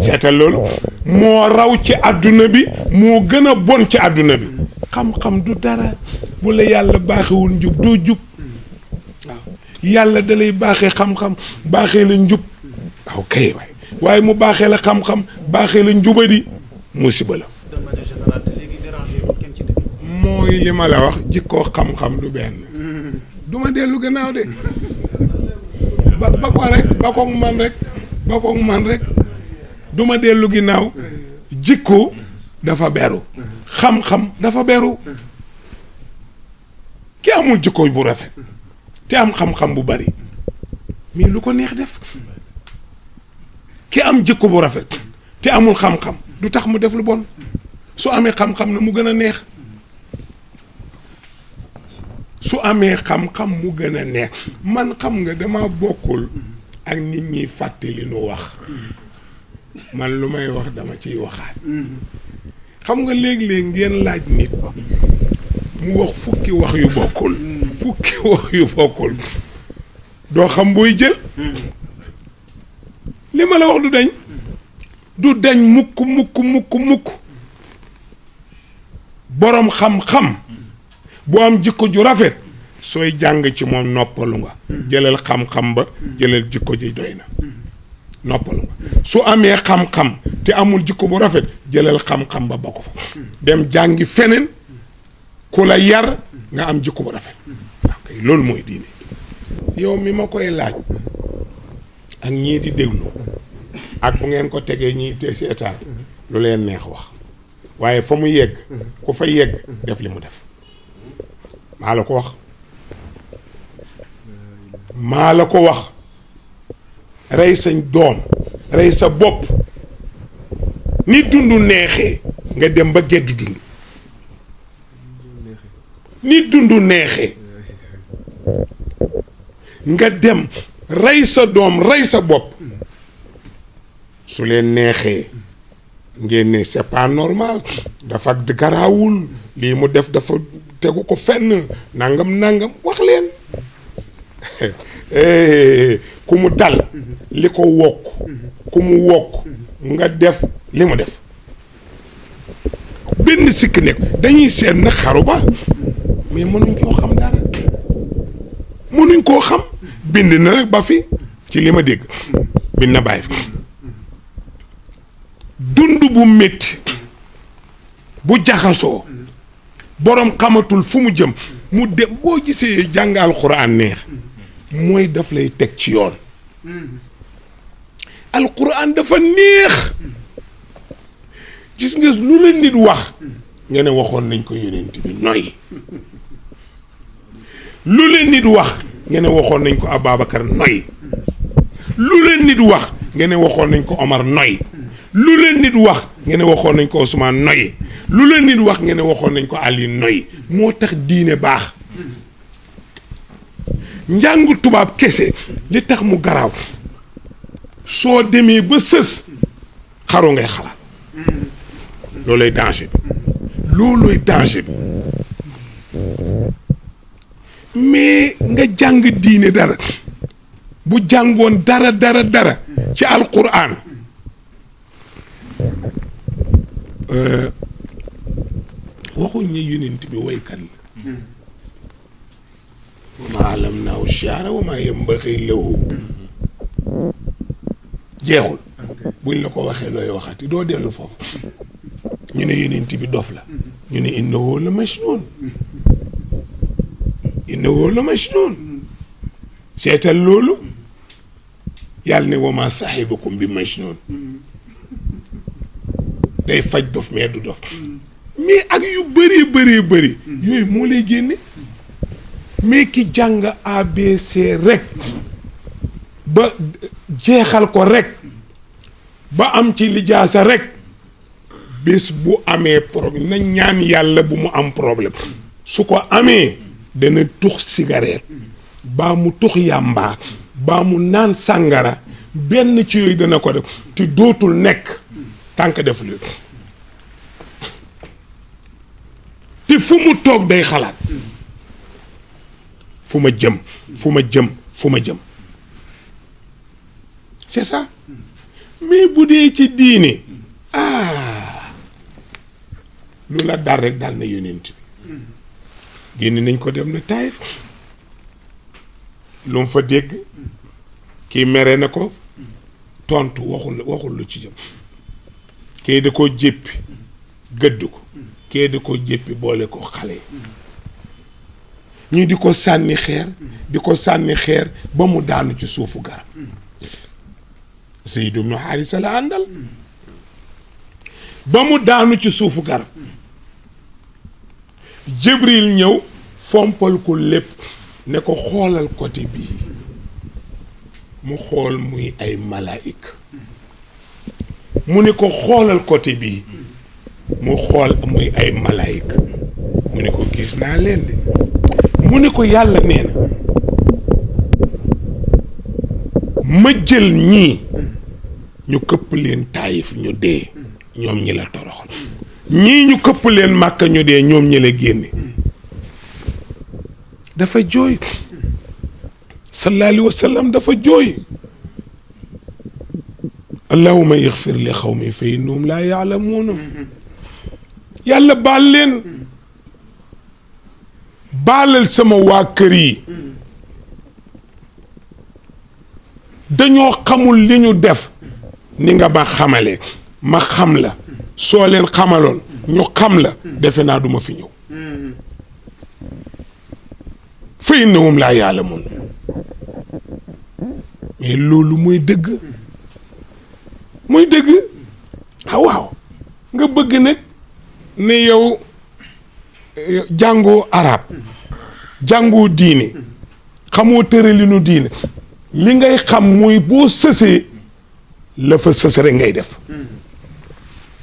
seetal loolu moo raw ci àdduna bi moo gën a bon ci àdduna bi xam-xam du dara bu la yàlla baaxewul njub doo jub waaw yàlla da lay baaxee xam-xam baaxee la njub waaw kay waaye mu baaxee la xam-xam baaxee la njubadi musiba la mooy li ma la wax jikkoo xam-xam du benn du ma dellu gannaaw de ba ko rek ba koog man rek du ma dellu ginnaaw. jikko dafa beru xam-xam dafa beru ki amul jikko bu rafet te am xam-xam bu bari mais lu ko neex def ki am jikko bu rafet te amul xam-xam du tax mu def lu bon su amee xam-xam na mu gën a neex su amee xam-xam mu gën a neex man xam nga dama bokkul ak nit ñi fàtte li nu wax man lu may wax dama ciy waxaat xam nga léeg-léeg ngeen laaj nit mu wax fukki wax yu bokkul doo xam booy jël li ma la wax du dañ mukk boroom xam-xam bu am jikko ju rafet sooy jàng ci moom noppalu nga jëlal xam-xam ba jëlal jikko ji doy na noppalu nga su amee xam-xam te amul jikko bu rafet jëlal xam-xam ba bokk fa dem jàngi feneen ku la yar nga am jikko bu rafet ok loolu mooy diine yow mi ma koy laaj ak ñii di déglu ak bu ngeen ko tegee ñii te seetaan lu leen neex wax waaye fa mu yegg ku fa yegg def li mu def maa la ko wax rey sa doom rey sa bopp ni dund neexee nga dem ba gedd dund ni dund neexee nga dem rey sa doom rey sa bopp su leen neexee ngeen ne c'est pas normal dafa garaawul lii mu def dafa tegu ko fenn nangam wax leen ku mu dal li ko wokk ku mu wokk nga def li mu def benn sikk nekk dañuy seet na xaru ba mais mënuñ koo xam dara mënuñ koo xam bind na rek ba fi ci li ma dégg bind na bàyyi fi dund bu métti bu jaxasoo boroom xamatul fu mu jëm mu dem boo gisee jàng alxuraan neex mooy daf lay teg ci yoon alxuraan dafa neex gis nga lu la nit wax nga ne waxoon nañ ko yonent bi noy lu la nit wax nga ne waxoon nañ ko Ababacar noy lu la nit wax nga ne waxoon nañ ko Omar noy lu la nit wax nga ne waxoon nañ ko Ousmane noy lu la nit wax nga ne waxoon nañ ko Ali noy moo tax diine baax njàngu tubaab kese li tax mu garaaw soo demee ba sës xaru ngay xalaat looluy danger bi mais nga jàng diine dara bu jàngoon dara ci alquran waxuñ ne yonent bi waykat la wa maa allamnaahu shi'ra wa maa yanbaghii lahu jeexul buñ la ko waxee looy waxati doo dellu foofu ñu ne yonent bi dof la ñu ne innahu la majnuun seetal loolu yàlla ne wa maa saahibukum bi majnuun day faj dof mais du dof mais ak yu bëri yooyu moo lay génne mais ki jàng ABC rek ba jeexal ko rek ba am ci lijaasa rek bés bu amee problème na ñaan yàlla bu mu am problème su ko amee dana tux cigarette baa mu tux yàmbaa baa mu naan sàngara benn ci yooyu dana ko def te dootul nekk tànk def lu te fu mu toog day xalaat fu ma jëm c'est ça mais bu dee ci diine lu la dal rek dal na yonent bi génn nañ ko dem na Taïf lu mu fa dégg kii mere na ko tontu waxul lu ci jëm kii da koo jéppi gëdd ko kii da koo jéppi boole ko xale ñu di ko sànni xeer di ko sànni xeer ba mu daanu ci suufu garab Zayd ibn Haarisa la àndal ba mu daanu ci suufu garab Jibril ñëw fompal ko lépp ne ko xoolal côté bii mu xool muy ay malaayika mu ne ko xoolal côté bii mu xool muy ay malaayika mu ne ko gis naa leen de mu ne ko yàlla nee na ma jël ñii ñu këpp leen Taayif ñu dee ñoom ñi la toroxal ñii ñu këpp leen Màkka ñu dee ñoom ñi la génne dafa jooy sallallahu alayhi wa sallam dafa jooy allahumma ixfir li xawmi fa innahum laa yaalamuuna yàlla baal leen baalal sama waa kër yi dañoo xamul li ñu def ni nga ma xamale ma xam la soo leen xamaloon ñu xam la defe naa duma fi ñëw fa innahum laa yaalamuun mais loolu mooy dëgg waaw nga bëgg nag ne yow jàngoo arab jàngoo diine xamoo tëralinu diine li ngay xam mooy boo sësee la fa sës rek ngay def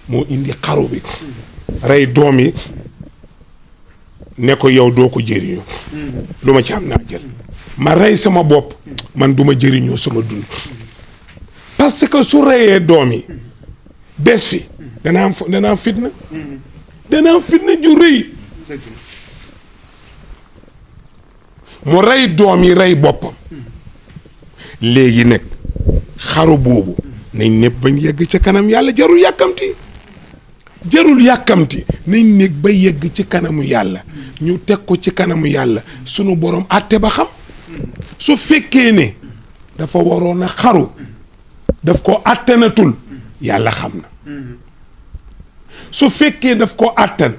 moo indi xaru bi rey doom yi ne ko yow doo ko jëriñoo lu ma ci am naa jël ma rey sama bopp man duma jëriñoo sama dund parce que su reyee doom yi des fi danaa am fitna ju rëy mu rey doom yi rey boppam léegi nag xaru boobu nañ nekk bañ yegg ca kanam yàlla jarul yàkkamti nañ nekk ba yegg ci kanamu yàlla ñu teg ko ci kanamu yàlla sunu borom àtte ba xam su fekkee ne dafa waroon a xaru daf ko àttanatul yàlla xam na su fekkee daf ko àttan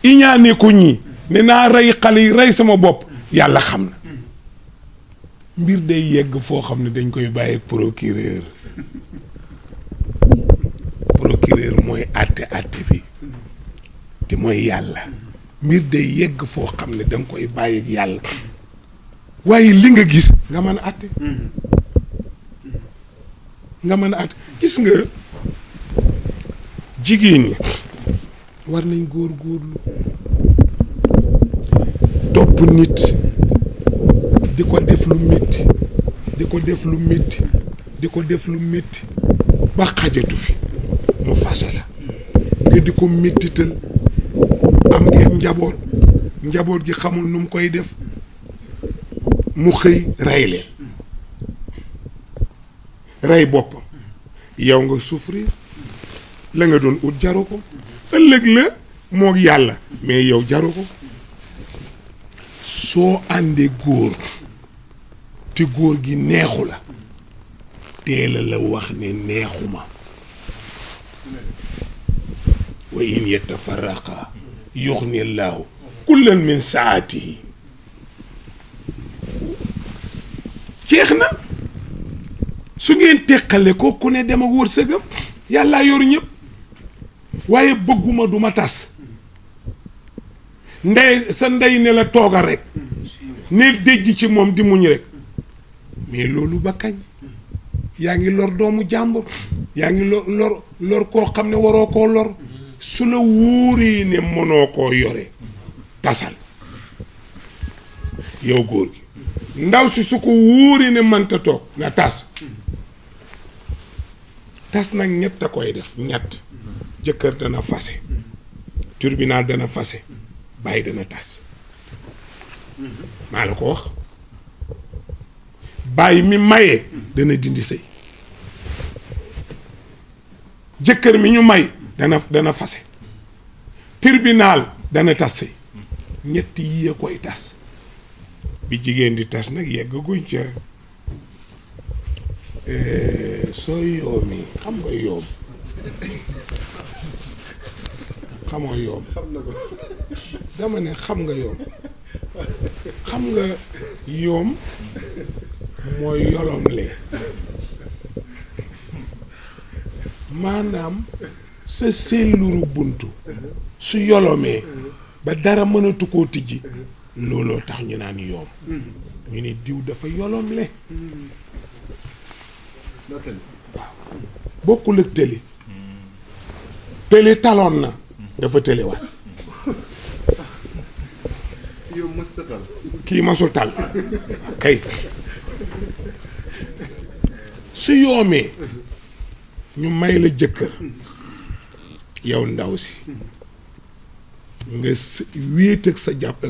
iñaane ko ñii ne naa rey xale yi rey sama bopp yàlla xam na mbir day yegg foo xam ne dañ koy bàyyi procureur mooy àtte bi te mooy yàlla mbir day yegg foo xam ne danga koy bàyyi ak yàlla waaye li nga gis nga mën a àtte gis nga jigéen ñi war nañ góorgóorlu topp nit di ko def lu métti di ko def lu métti ba xajatu fi mu fase la nga di ko méttital am ngeen njaboot gi xamul nu mu koy def mu xëy rey leen rey boppam yow nga souffrir la nga doon ut jaru ko ëllëg la moog yàlla mais yow jaru ko soo àndee góor te góor gi neexu la teela la wax ne neexuma wa in yatafarraqa yuxni llaahu kullan min saatihi jeex na su ngeen teqale ko ku ne dem ak wërsëgam yàllaa yor ñëpp waaye bëgguma duma tas sa ndey ne la toogal rek ne déjj ci moom di muñ rek mais loolu ba kañ yaa ngi lor doomu jàmbur yaa ngi lor koo xam ne waroo koo lor su la wóoree ne mënoo koo yore tasal yow góor gi ndaw si su ko wóoree ne mënta toog na tas nag ñett a koy def ñett jëkkër dana fase tribunal dana fase bàyyi dana tas maa la ko wax bàyyi mi mayee dana dindi sëy jëkkër mi ñu may dana fase tribunal dana tas sëy ñett yi koy tas bi jigéen di tas nag yeggaguñ ca soo yoomi xam nga yoom xamoo yoom dama ne xam nga yoom xam nga yoom mooy yolomle maanaam sa selluru buntu su yolomee ba dara mënatu koo tijji looloo tax ñu naan yoom ñu ne diw dafa yolomle waaw bokkul ak tëli tëli taloon na dafa tëliwaat yow mës ta tal kii masul tal kay su yoomee ñu may la jëkkër yow ndaw si nga wéet ak sa jàpp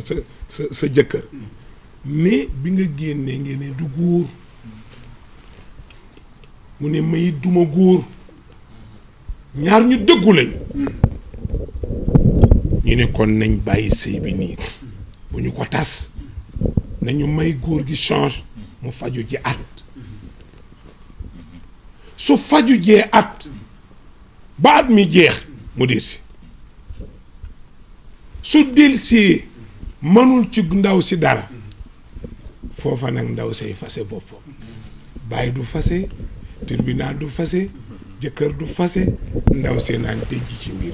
sa jëkkër ne bi nga génnee ngeen ne du góor mu ne may duma góor ñaar ñu dëggu lañu ñu ne kon nañ bàyyi sëy bi nii bu ñu ko tas nañu may góor gi change mu faju ji at su faju jee at ba at mi jeex mu delsi su delsee mënul ci ndaw si dara foofa nag ndaw say fase boppam bàyyi du fase tribunal du fase jëkkër du fase ndaw see naan dëjj ci mbir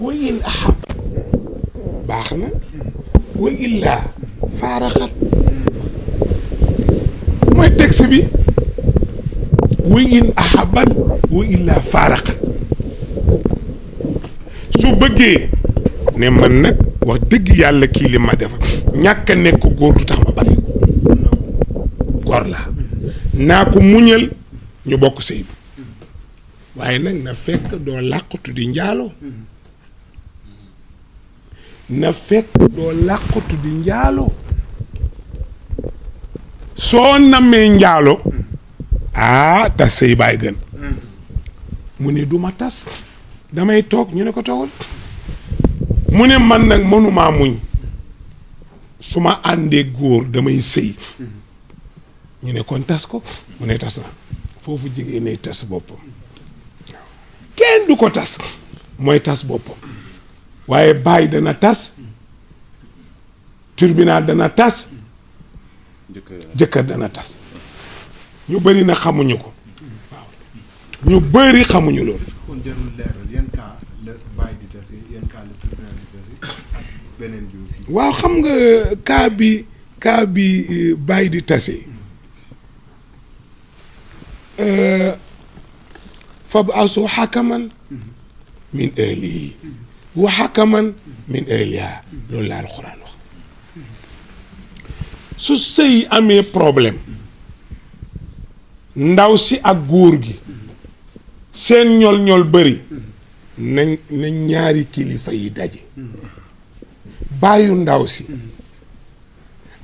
wa in ahab baax na wa illaa faaraxat mooy texte bi wa in ahabat wa illaa faaraxat su bëggee ne man nag wax dëgg yàlla kii li ma defal ñàkk a nekk góor du tax ma bàyyi ko góor la naa ko muñal ñu bokk sëy bi waaye nag na fekk doo làqatu di njaaloo na fekk doo làqatu di njaaloo soo namee njaaloo tas sëy baay gën mu ne du ma tas damay toog ñu ne ko toogal mu ne man nag mënumaa muñ su ma àndee góor damay sëy ñu ne kon tas ko mu ne tas na foofu jigéen ne tas boppam waaw kenn du ko tas mooy tas boppam waaye baay dana tas tribunal dana tas jëkkër dana tas ñu bëri na xamuñu ko waaw ñu bëri xamuñu loolu. kon jarul leeral yan cas la baay di tase yan cas la tribunal di tase ak beneen bi aussi. waaw xam nga cas bi baay di tase fab asu xakaman min ahlihi wa xakaman min ahliha loolu la alxuraan wax su sëy amee problème ndaw si ak góor gi seen ñol-ñol bëri nañ ñaari kilifa yi daje bàyyu ndaw si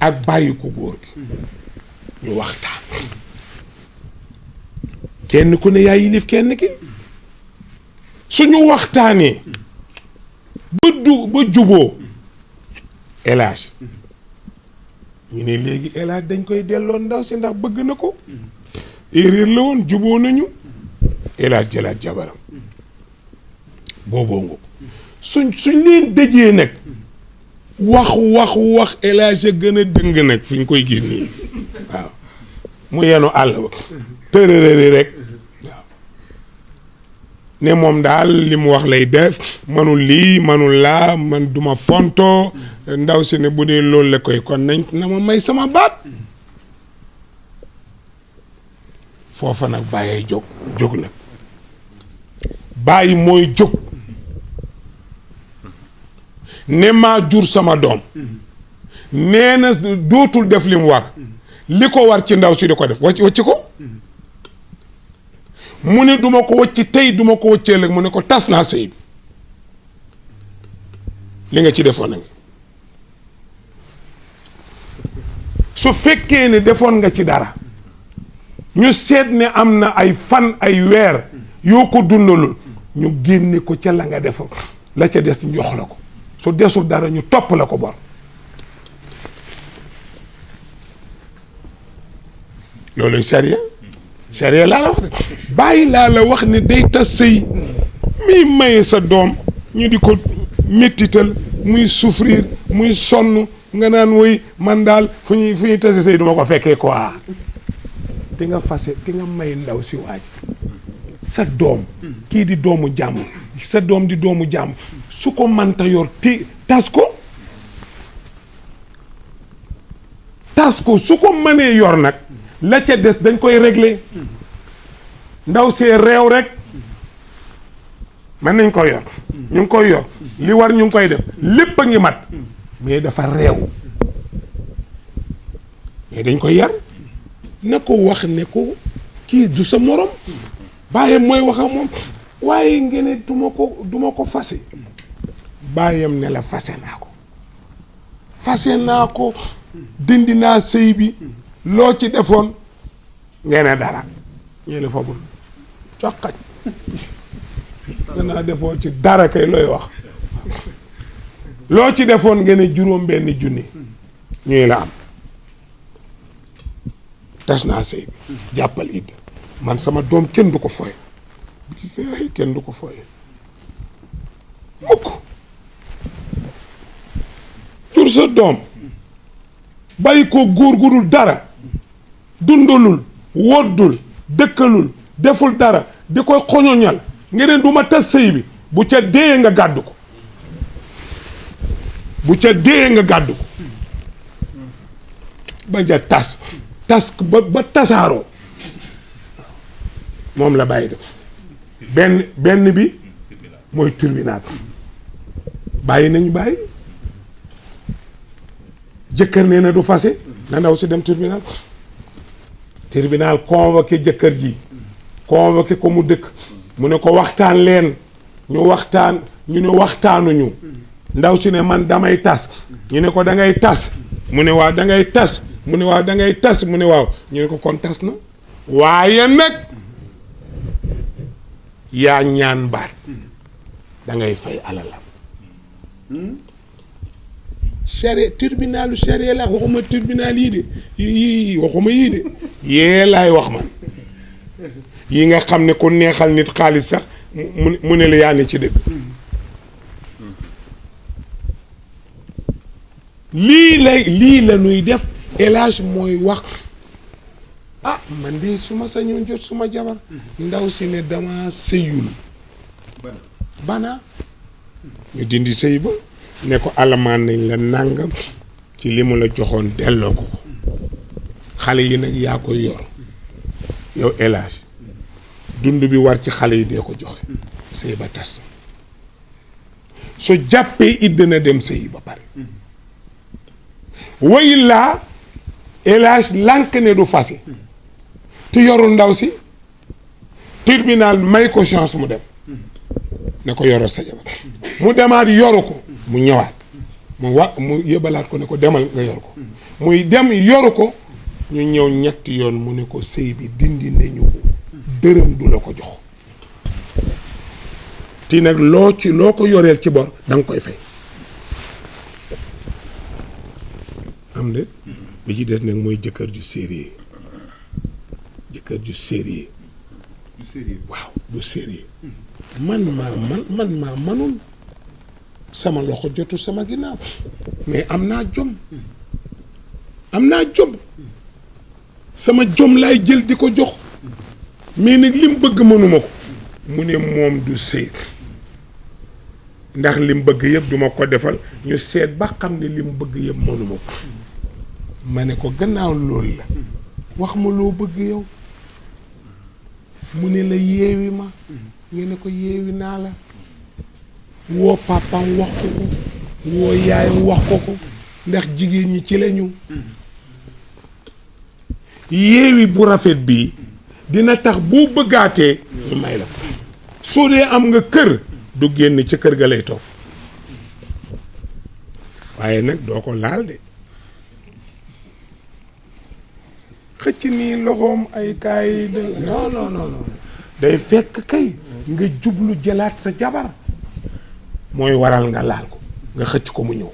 ak bàyyi ko góor gi ñu waxtaan kenn ku ne yaa yilif kenn ki suñu waxtaanee ba juboo élage ñu ne léegi élage dañ koy delloo ndaw si ndax bëgg na ko erreur la woon juboo nañu élage jëlaat jabaram booboo nga suñ leen dëjee nag wax élage a gën a dëng nag fi ñu koy gis nii waaw mu yenu àll ba tërërëri rek waaw ne moom daal li mu wax lay def manul lii manul laa man duma fontoo ndaw si ne bu dee loolu la koy kon nañ na ma may sama baat foofa nag bàyyee jóg nag bàyyi mooy jóg ne maa jur sama doom nee na dootul def li mu war li ko war ci ndaw si di ko def wacc ko mu ne duma ko wacc tey duma ko wàccee ëllëg mu ne ko tas naa sëy bi li nga ci defoon na ngi su fekkee ne defoon nga ci dara ñu seet ne am na ay fan ay weer yoo ko dundalul ñu génne ko ca la nga defoon la ca des ñu jox la ko su desul dara ñu topp la ko bor loolu sariya laa la wax de bàyyi laa la wax ne day tas sëy muy maye sa doom ñu di ko mettital muy souffrir muy sonn nga naan woy man daal fu ñuy tase sëy duma ko fekkee quoi te nga fase te nga may ndaw si waaj sa doom kii di doomu jàmm sa doom di doomu jàmm su ko manta yor ti tas ko su ko mënee yor nag la ca des dañ koy régler ndaw see réew rek mën nañ ko yor ñu ngi koy yor li war ñu ngi koy def lépp a ngi mat mais dafa réew mais dañ koy yar na ko wax ne ko kii du sa morom bàyyam mooy wax ak moom waaye ngeen duma ko fase bàyyam ne la fase naa ko dindi naa sëy bi loo ci defoon ngeen dara ñu ne fabul coqaj danaa defoo ci dara kay looy wax loo ci defoon ngeen juróom benn junni ñuy la am tas naa sëy bi jàppal idda man sama doom kenn du ko foye billaahi kenn du ko foye mukk jur sa doom bàyyi ko góor gu dul dara dundalul woddul dëkkalul deful dara di koy xoñoñal ngeen du ma tas sëy bi bu ca dee nga gàddu ko ba ja tas ba tasaaroo moom la bàyyi def benn bi mooy tribunal bàyyi nañu bàyyi jëkkër nee na du fase na ndaw si dem tribunal convoqué jëkkër ji convoqué ko mu dëkk mu ne ko waxtaan leen ñu waxtaan ñu ne waxtaanuñu ndaw si ne man damay tas ñu ne ko da ngay tas mu ne waaw da ngay tas mu ne waaw da ngay tas mu ne waaw ñu ne ko kon tas na waaye nag yaa ñaan baat da ngay fay alalam charia tribunalu charia la waxuma tribunal yii de yii waxuma yii de yee laay wax man yi nga xam ne ku neexal nit xaalis sax mu ne la yaa ne ci dëgg lii la nuy def élage mooy wax ah man de su ma sañoon jot suma jabar ndaw si ne dama sëyul bana ñu dindi sëy ba ne ko alamaan nañ la nàngam ci li mu la joxoon delloo ko xale yi nag yaa koy yor yow élage dund bi war ci xale yi dee ko joxe sëy ba tas su jàppee it dina dem sëy ba pare way laa élage lànk ne du fase te yorul ndaw si tribunal may ko chance mu dem ne ko yoral sa jabar mu demaat yoru ko mu ñëwaat mu yëbalaat ko ne ko demal nga yor ko muy dem yoru ko ñu ñëw ñetti yoon mu ne ko sëy bi dindi nañu ko dërëm du la ko jox ti nag loo ko yoreel ci bor da nga koy fay am de bi ci des nag mooy jëkkër ju sérieux waaw du sérieux man maa manul sama loxo jotu sama ginnaaw mais am naa jom sama jom laay jël di ko jox mais nag lim bëgg mënuma ko mu ne moom du sëy ndax lim bëgg yëpp duma ko defal ñu seet ba xam ne lim bëgg yëpp mënuma ko ma ne ko gannaaw loolu la wax ma loo bëgg yow mu ne la yeewi ma ngeen ne ko yeewi naa la woo papaam wax ko woo yaayam wax ko ndax jigéen ñi ci lañu yeewi bu rafet bii dina tax boo bëggaatee ñu may la ko soo dee am nga kër du génn ca kër ga lay toog waaye nag doo ko laal de xëcc nii loxoom ay kaay de non day fekk kay nga jublu jëlaat sa jabar mooy waral nga laal ko nga xëcc ko mu ñëw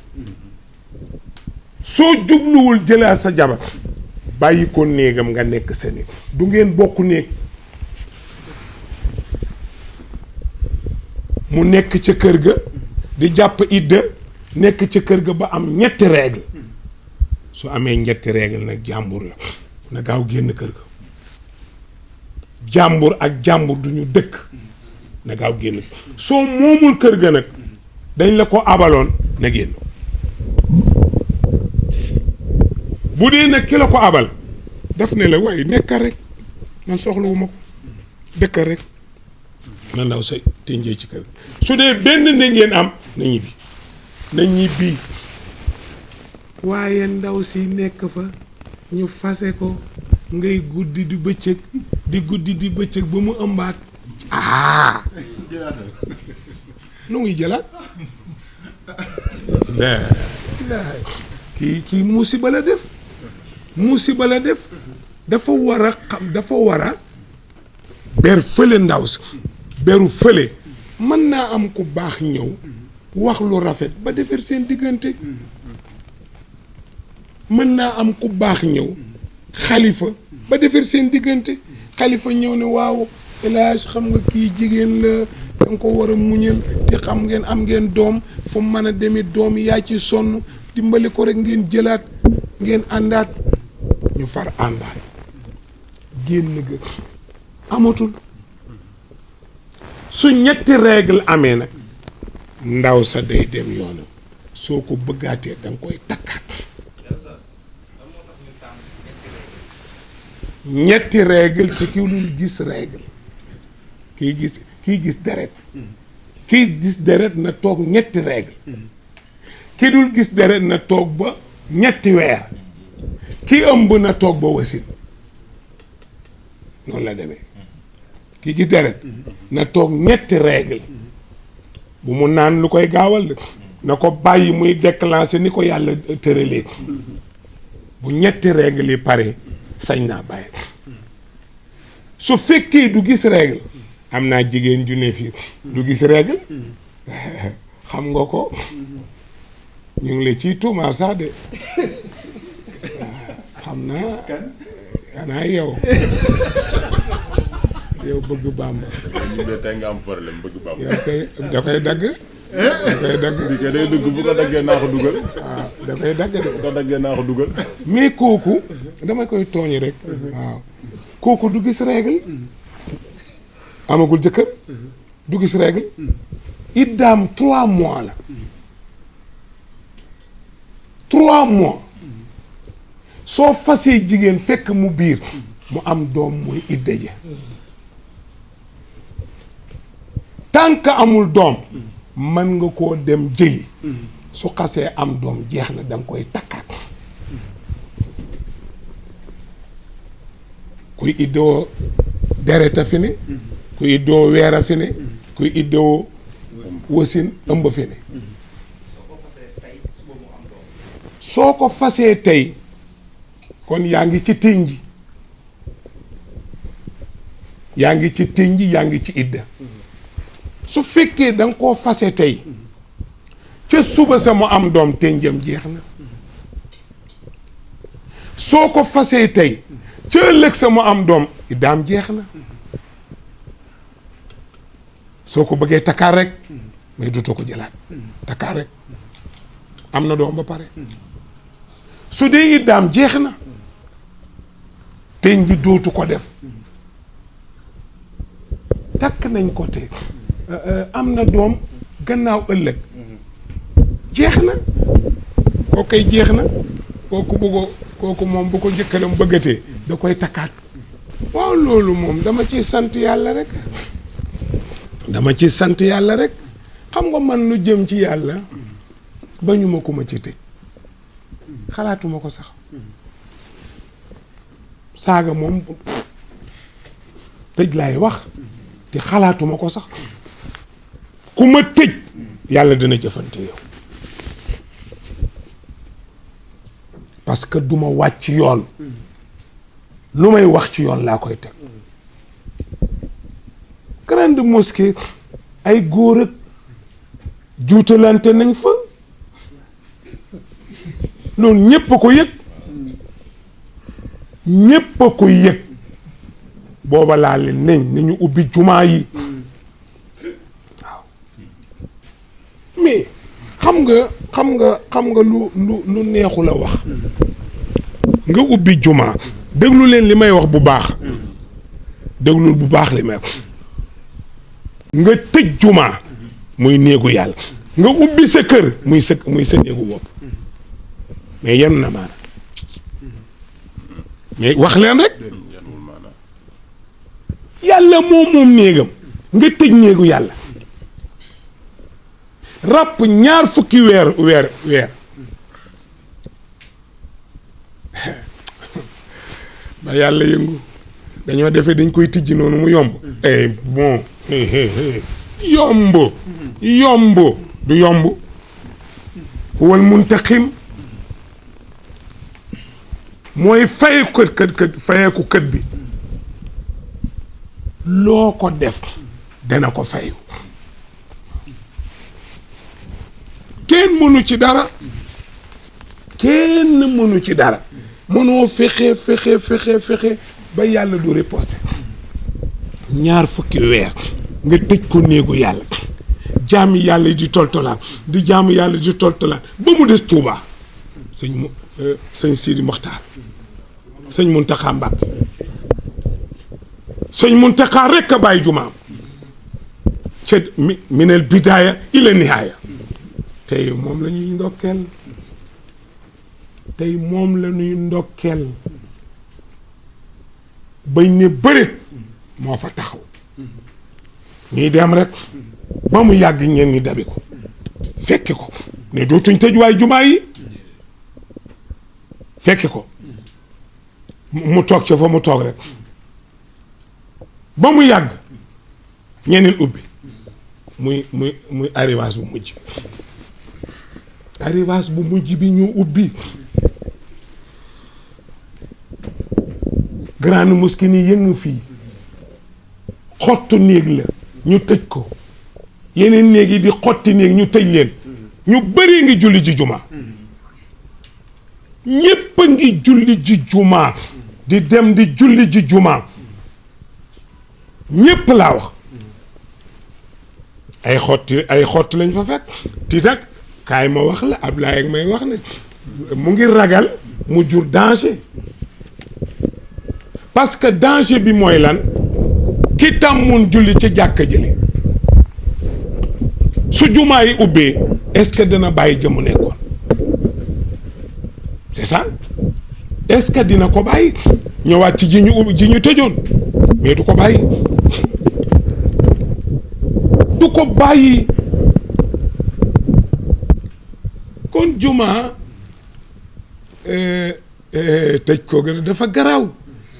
soo jubluwul jëlaat sa jabar bàyyi ko néegam nga nekk sa néeg du ngeen bokk néeg mu nekk ca kër ga di jàpp idda nekk ca kër ga ba am ñetti règle su amee ñetti règle nag jàmbur la na gaaw génn kër ga jàmbur ak jàmbur duñu dëkk na gaaw génn soo moomul kër ga nag dañ la ko abaloon na génn bu dee nag ki la ko abal daf ne la waaye nekkal rek man soxlawuma ko dëkkal rek na ndaw sa tënjee ci kër ga su dee benn ne ngeen am na ñibbi waaye ndaw si nekk fa ñu fase ko ngay guddi di bëccëg ba mu ëmbaat lu muy jëlaat kii musiba la def dafa war a xam dafa war a ber fële ndaw si beru fële mën naa am ku baax ñëw wax lu rafet ba defar seen diggante mën naa am ku baax ñëw xalifa ba defar seen diggante xalifa ñëw ne waaw El Hadj xam nga kii jigéen la danga ko war a muñal te xam ngeen am ngeen doom fu mën a demee doom yaa ci sonn dimbali ko rek ngeen jëlaat ngeen àndaat ñu far àndaat génn ga amatul su ñetti règle amee nag ndaw sa day dem yoonam soo ko bëggaatee danga koy takkaat ñetti règle ci ki dul gis règle kii gis deret kii gis deret na toog ñetti règle ki dul gis deret na toog ba ñetti weer ki ëmb na toog ba wasin noonu la demee kii gis deret na toog ñetti règle bu mu naan lu koy gaawal na ko bàyyi muy déclencher ni ko yàlla tëralee bu ñetti règle yi pare sañ naa bàyyi su fekkee du gis règle am naa jigéen ju ne fii du gis règle xam nga ko ñu ngi la ciy tuumaal sax de xam naa xanaa yow bëgg Bàmba ñu de tey nga am problème bëgg Bàmba yow kay da koy dagg di ko day dugg bu ko daggee naa ko dugal waaw da koy dagg de bu ko daggee naa ko dugal mais kooku dama koy tooñi rek waaw kooku du gis règle amagul jëkkër du gis règle iddaam 3 mois la 3 mois soo fasee jigéen fekk mu biir mu am doom muy idda ja tant que amul doom mën nga koo dem jëli su xasee am doom jeex na danga koy takkaat kuy iddoo dereta fi ne kuy iddoo weera fi ne kuy iddoo wasin ëmb fi ne soo ko fasee tey kon yaa ngi ci tënji yaa ngi ci tënji yaa ngi ci idda su fekkee da nga koo fase tey ca suba sa mu am doom tënjam jeex na soo ko fasee tey ca ëllëg sa mu am doom iddaam jeex na soo ko bëggee takkaar rek mais dootoo ko jëlaat takkaar rek am na doom ba pare su dee iddaam jeex na tënji dootu ko def takk nañ ko te am na doom gannaaw ëllëg jeex na koo koy jeex na kooku bëggoo kooku moom bu ko njëkkalam bëggatee da koy takkaat waaw loolu moom dama ci sant yàlla rek xam nga man lu jëm ci yàlla bañu ma ko ma ci tëj xalaatuma ko sax saaga moom tëj laay wax te xalaatuma ko sax ku ma tëj yàlla dina jëfante yow parce que duma wàcc yoon lu may wax ci yoon laa koy teg grande mosquée ay góor ak juutalante nañ fa loolu ñépp a ko yëg ñépp a ko yëg booba laa leen nañ nañu ubbi jumaa yi waaw mais xam nga lu neexu la wax nga ubbi jumaa déglu leen li may wax bu baax déglul bu baax li may wax nga tëj jumaa muy néegu yàlla nga ubbi sa kër muy sa néegu bopp mais yem na maana mais wax leen rek yàlla moom néegam nga tëj néegu yàlla ràpp 2 fukki weer ba yàlla yëngu dañoo defee dañ koy tijji noonu mu yomb bon yomb du yomb huwal muntaqim mooy fayeeku kët bi loo ko def dana ko fayu kenn mënu ci dara mënoo fexe ba yàlla du riposte 2 fukki weer nga tëj ko néegu yàlla jaami yàlla di toltolaan di jaamu yàlla di toltolaan ba mu des Tuubaa sëñ Sidi Moxtaar sëñ Muntaxa Mbàkke sëñ Muntaxa rekk a bàyyi jumaam ca minel bidaaya ila nihaaya tey moom la ñuy ndokkeel bañ ne bëreet moo fa taxaw ñuy dem rek ba mu yàgg ñeen ñi dabi ko fekki ko ne dootuñ tëj waay jumaa yi fekki ko mu toog ca fa mu toog rek ba mu yàgg ñeneen ubbi muy arrivage bu mujj bi ñu ubbi grande mosquée ni yëngu fii xottu néeg la ñu tëj ko yeneen néeg yi di xotti néeg ñu tëj leen ñu bëree ngi julli ji jumaa ñépp a ngi julli ji jumaa di dem di julli ji jumaa ñépp laa wax ay xotti lañ fa fekk ti nag kaay ma wax la Ablaye ak may wax ne mu ngi ragal mu jur danger parce que danger bi mooy lan ki tàmmoon julli ci jàkka jële su jumaa yi ubbee est-ce que dana bàyyi jëmu nekkoon c'est ça est-ce que dina ko bàyyi ñëwaat ci ji ñu tëjoon mais du ko bàyyi kon jumaa tëj ko dafa garaaw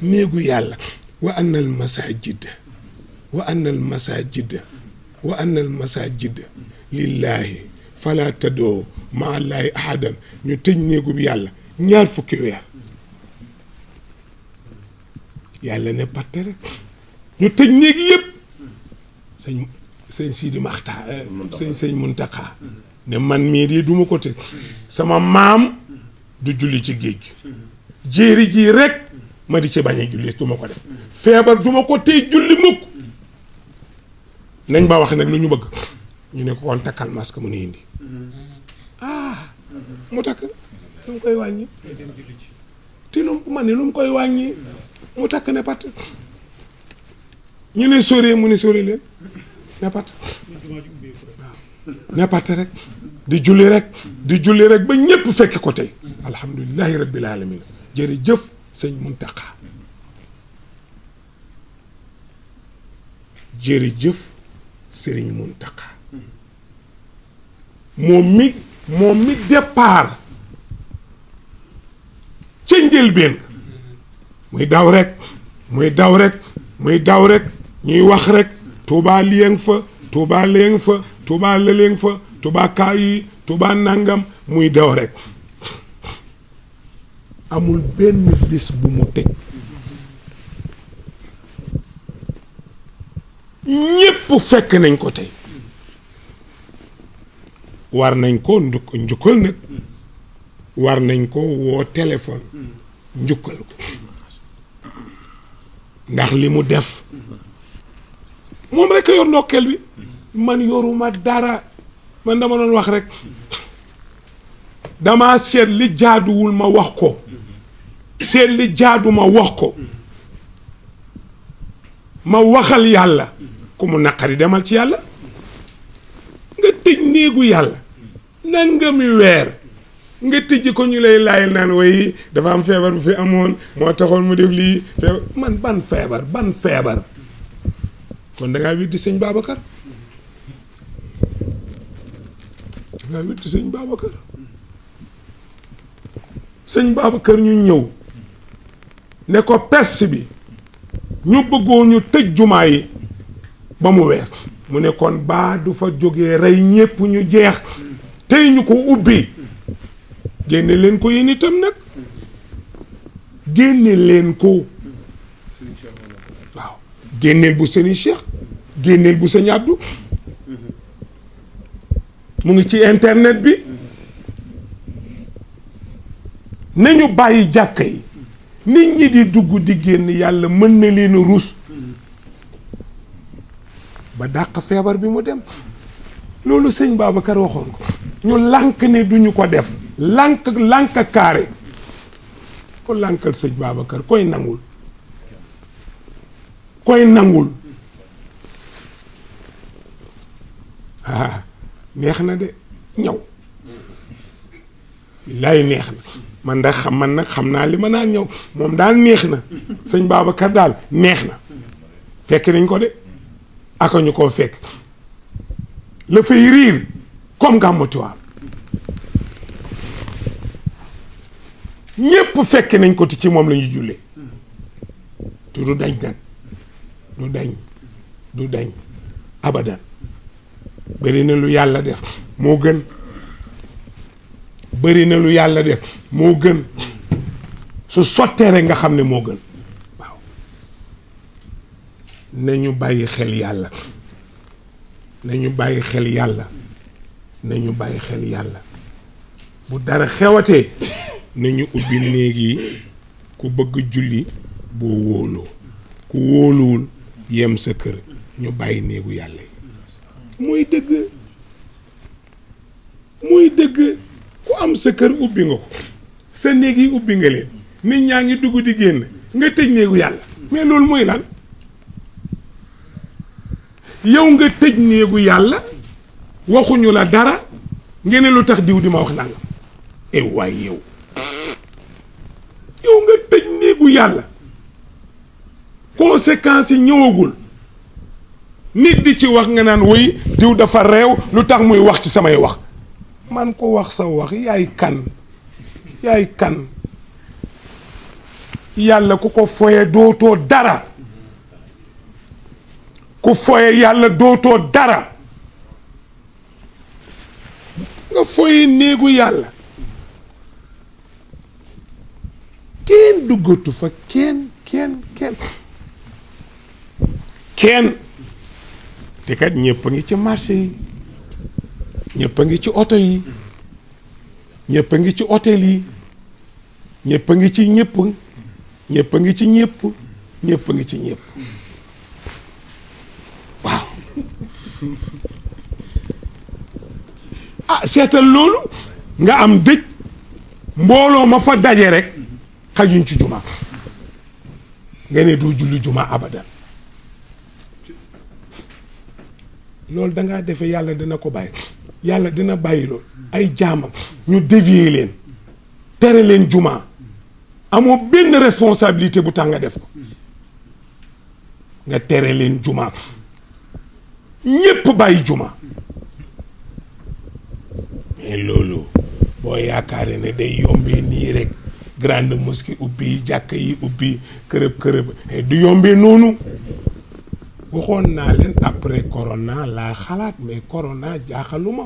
néegu yàlla wa anna al masajida lillahi fala tadoo ma allahi ahadan ñu tëj néegu bi yàlla 2 fukki weer yàlla ne patte rek ñu tëj néegi yëpp sëñ Sidi Maxtaar sëñ Muntaxa ne man mii di duma ko tëj sama maam du julli ci géej gi jéeri ji rek ma di ci bañ a julli du ma ko def feebar du ma ko tey julli mukk nañ ba wax nag lu ñu bëgg ñu ne ko kon takkal masque mu ne indi mu takk lu mu koy wàññi te lu mu koy wàññi mu takk ne pat ñu ne sore mu ne sore leen ne pat ne pat rek di julli rek ba ñépp fekk ko tey alhamdulillahi rabbil alamin jërëjëf sëñ Muntaxa jërëjëf sëriñ Muntaxa moom mi départ ca njëlbéen muy daw rek ñuy wax rek Tuubaa lieng fa Tuubaa léeng fa Tuubaa lëleeng fa Tuubaa kaa yi Tuubaa nangam muy daw rek amul benn bis bu mu tëj ñépp fekk nañ ko tey war nañ ko njukkal nag war nañ ko woo téléphone njukkal ko ndax li mu def moom rek a yor ndokkeel bi man yoruma dara man dama doon wax rek dama seet li jaaduwul ma wax ko seet li jaadu ma wax ko ma waxal yàlla ku mu naqari demal ci yàlla nga tëj néegu yàlla nangami weer nga tëj ko ñu lay laayal naan way dafa am feebar bu fi amoon moo taxoon mu def lii feebar man ban feebar kon da ngaa weddi sëñ Babacar sëñ Babacar ñu ñëw ne ko peste bi ñu bëggoo ñu tëj jumaa yi ba mu wees mu ne kon baa du fa jógee rey ñépp ñu jeex tey ñu ko ubbi génne leen ko yéen itam nag génne leen ko waaw génneel bu sëñ Cheikh génneel bu sëñ Abdou mu ngi ci internet bi nañu bàyyi jàkka yi nit ñi di dugg di génn yàlla mën na leen ruus ba dàq feebar bi mu dem loolu sëñ Babacar waxoon ko ñu lànk ne duñu ko def lànk kaare ko lànkal sëñ Babacar koy nangul neex na de ñaw billaay neex na man nag xam naa li ma naan ñëw moom daal neex na sëñ Babacar daal neex na fekk nañ ko de aka ñu koo fekk la fay riir comme Gàmmu Tiwaawan ñépp fekk nañ ko ci moom la ñu jullee te du dañ nag du dañ abadan bëri na lu yàlla def moo gën su sottee rek nga xam ne moo gën waaw nañu bàyyi xel yàlla bu dara xewatee nañu ubbi néeg yi ku bëgg julli boo wóoloo ku wóoluwul yem sa kër ñu bàyyi néegu yàlla yi muy dëgg ku am sa kër ubbi nga ko sa néeg yi ubbi nga leen nit ñaa ngi dugg di génn nga tëj néegu yàlla mais loolu mooy lan yow nga tëj néegu yàlla waxuñu la dara ngeen ne lu tax diw di ma wax nangam waay yow nga tëj néegu yàlla conséquences yi ñëwagul nit di ci wax nga naan woy diw dafa réew lu tax muy wax ci samay wax man ko wax sa wax yaay kan yàlla ku ko foye dootoo dara ku foye yàlla dootoo dara nga foye néegu yàlla kenn duggatu fa kenn te kat ñëpp a ngi ci marché yi ñëpp a ngi ci oto yi ñëpp a ngi ci hôtel yi ñëpp a ngi ci ñëpp ñëpp a ngi ci ñëpp ñëpp a ngi ci ñëpp waaw seetal loolu nga am dëj mbooloo ma fa daje rek xajuñ ci juma nga ne doo julli juma abadan loolu dangaa defe yàlla dina ko bàyyi yàlla dina bàyyi loolu ay jaamam ñu dévier leen tere leen juma amoo benn responsabilité bu tax nga def ko nga tere leen juma ñépp bàyyi juma mais loolu boo yaakaaree ne day yombee nii rek grande mosquée ubbi jàkk yi ubbi kërëb du yombee noonu waxoon naa leen après corona laa xalaat mais corona jaaxaluma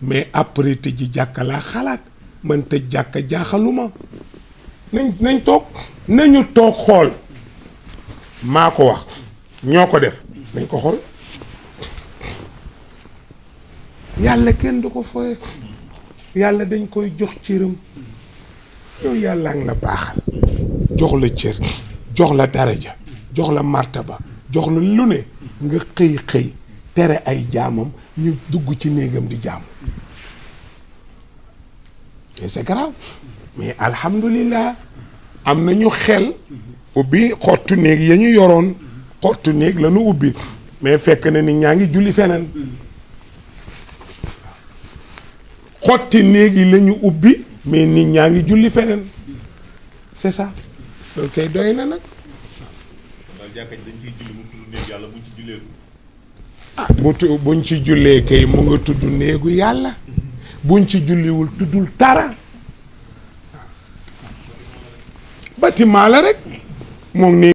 mais après tëj jàkka laa xalaat man tëj jàkka jaaxaluma nañ toog nañu toog xool maa ko wax ñoo ko def nañ ko xool yàlla kenn du ko foye yàlla dañ koy jox cëram yow yàllaa ngi la baaxal jox la cër jox la daraja jox la martaba jox la lu ne nga xëy tere ay jaamam ñu dugg ci néegam di jaamu et c'est grave mais alhamdulilah am nañu xel ubbi xottu néeg ya ñu yoroon xottu néeg la ñu ubbi mais fekk na nit ñaa ngi julli feneen xotti néeg yi la ñu ubbi mais nit ñaa ngi julli feneen c'est ça loolu kay doy na nag. daal jàkka ji dañ ciy julli mu tudd néeg yàlla buñ ci jullee. ah buñ ci jullee kay mu nga tudd néegu yàlla buñ ci julliwul tuddul dara bâtiment la rek moom néeg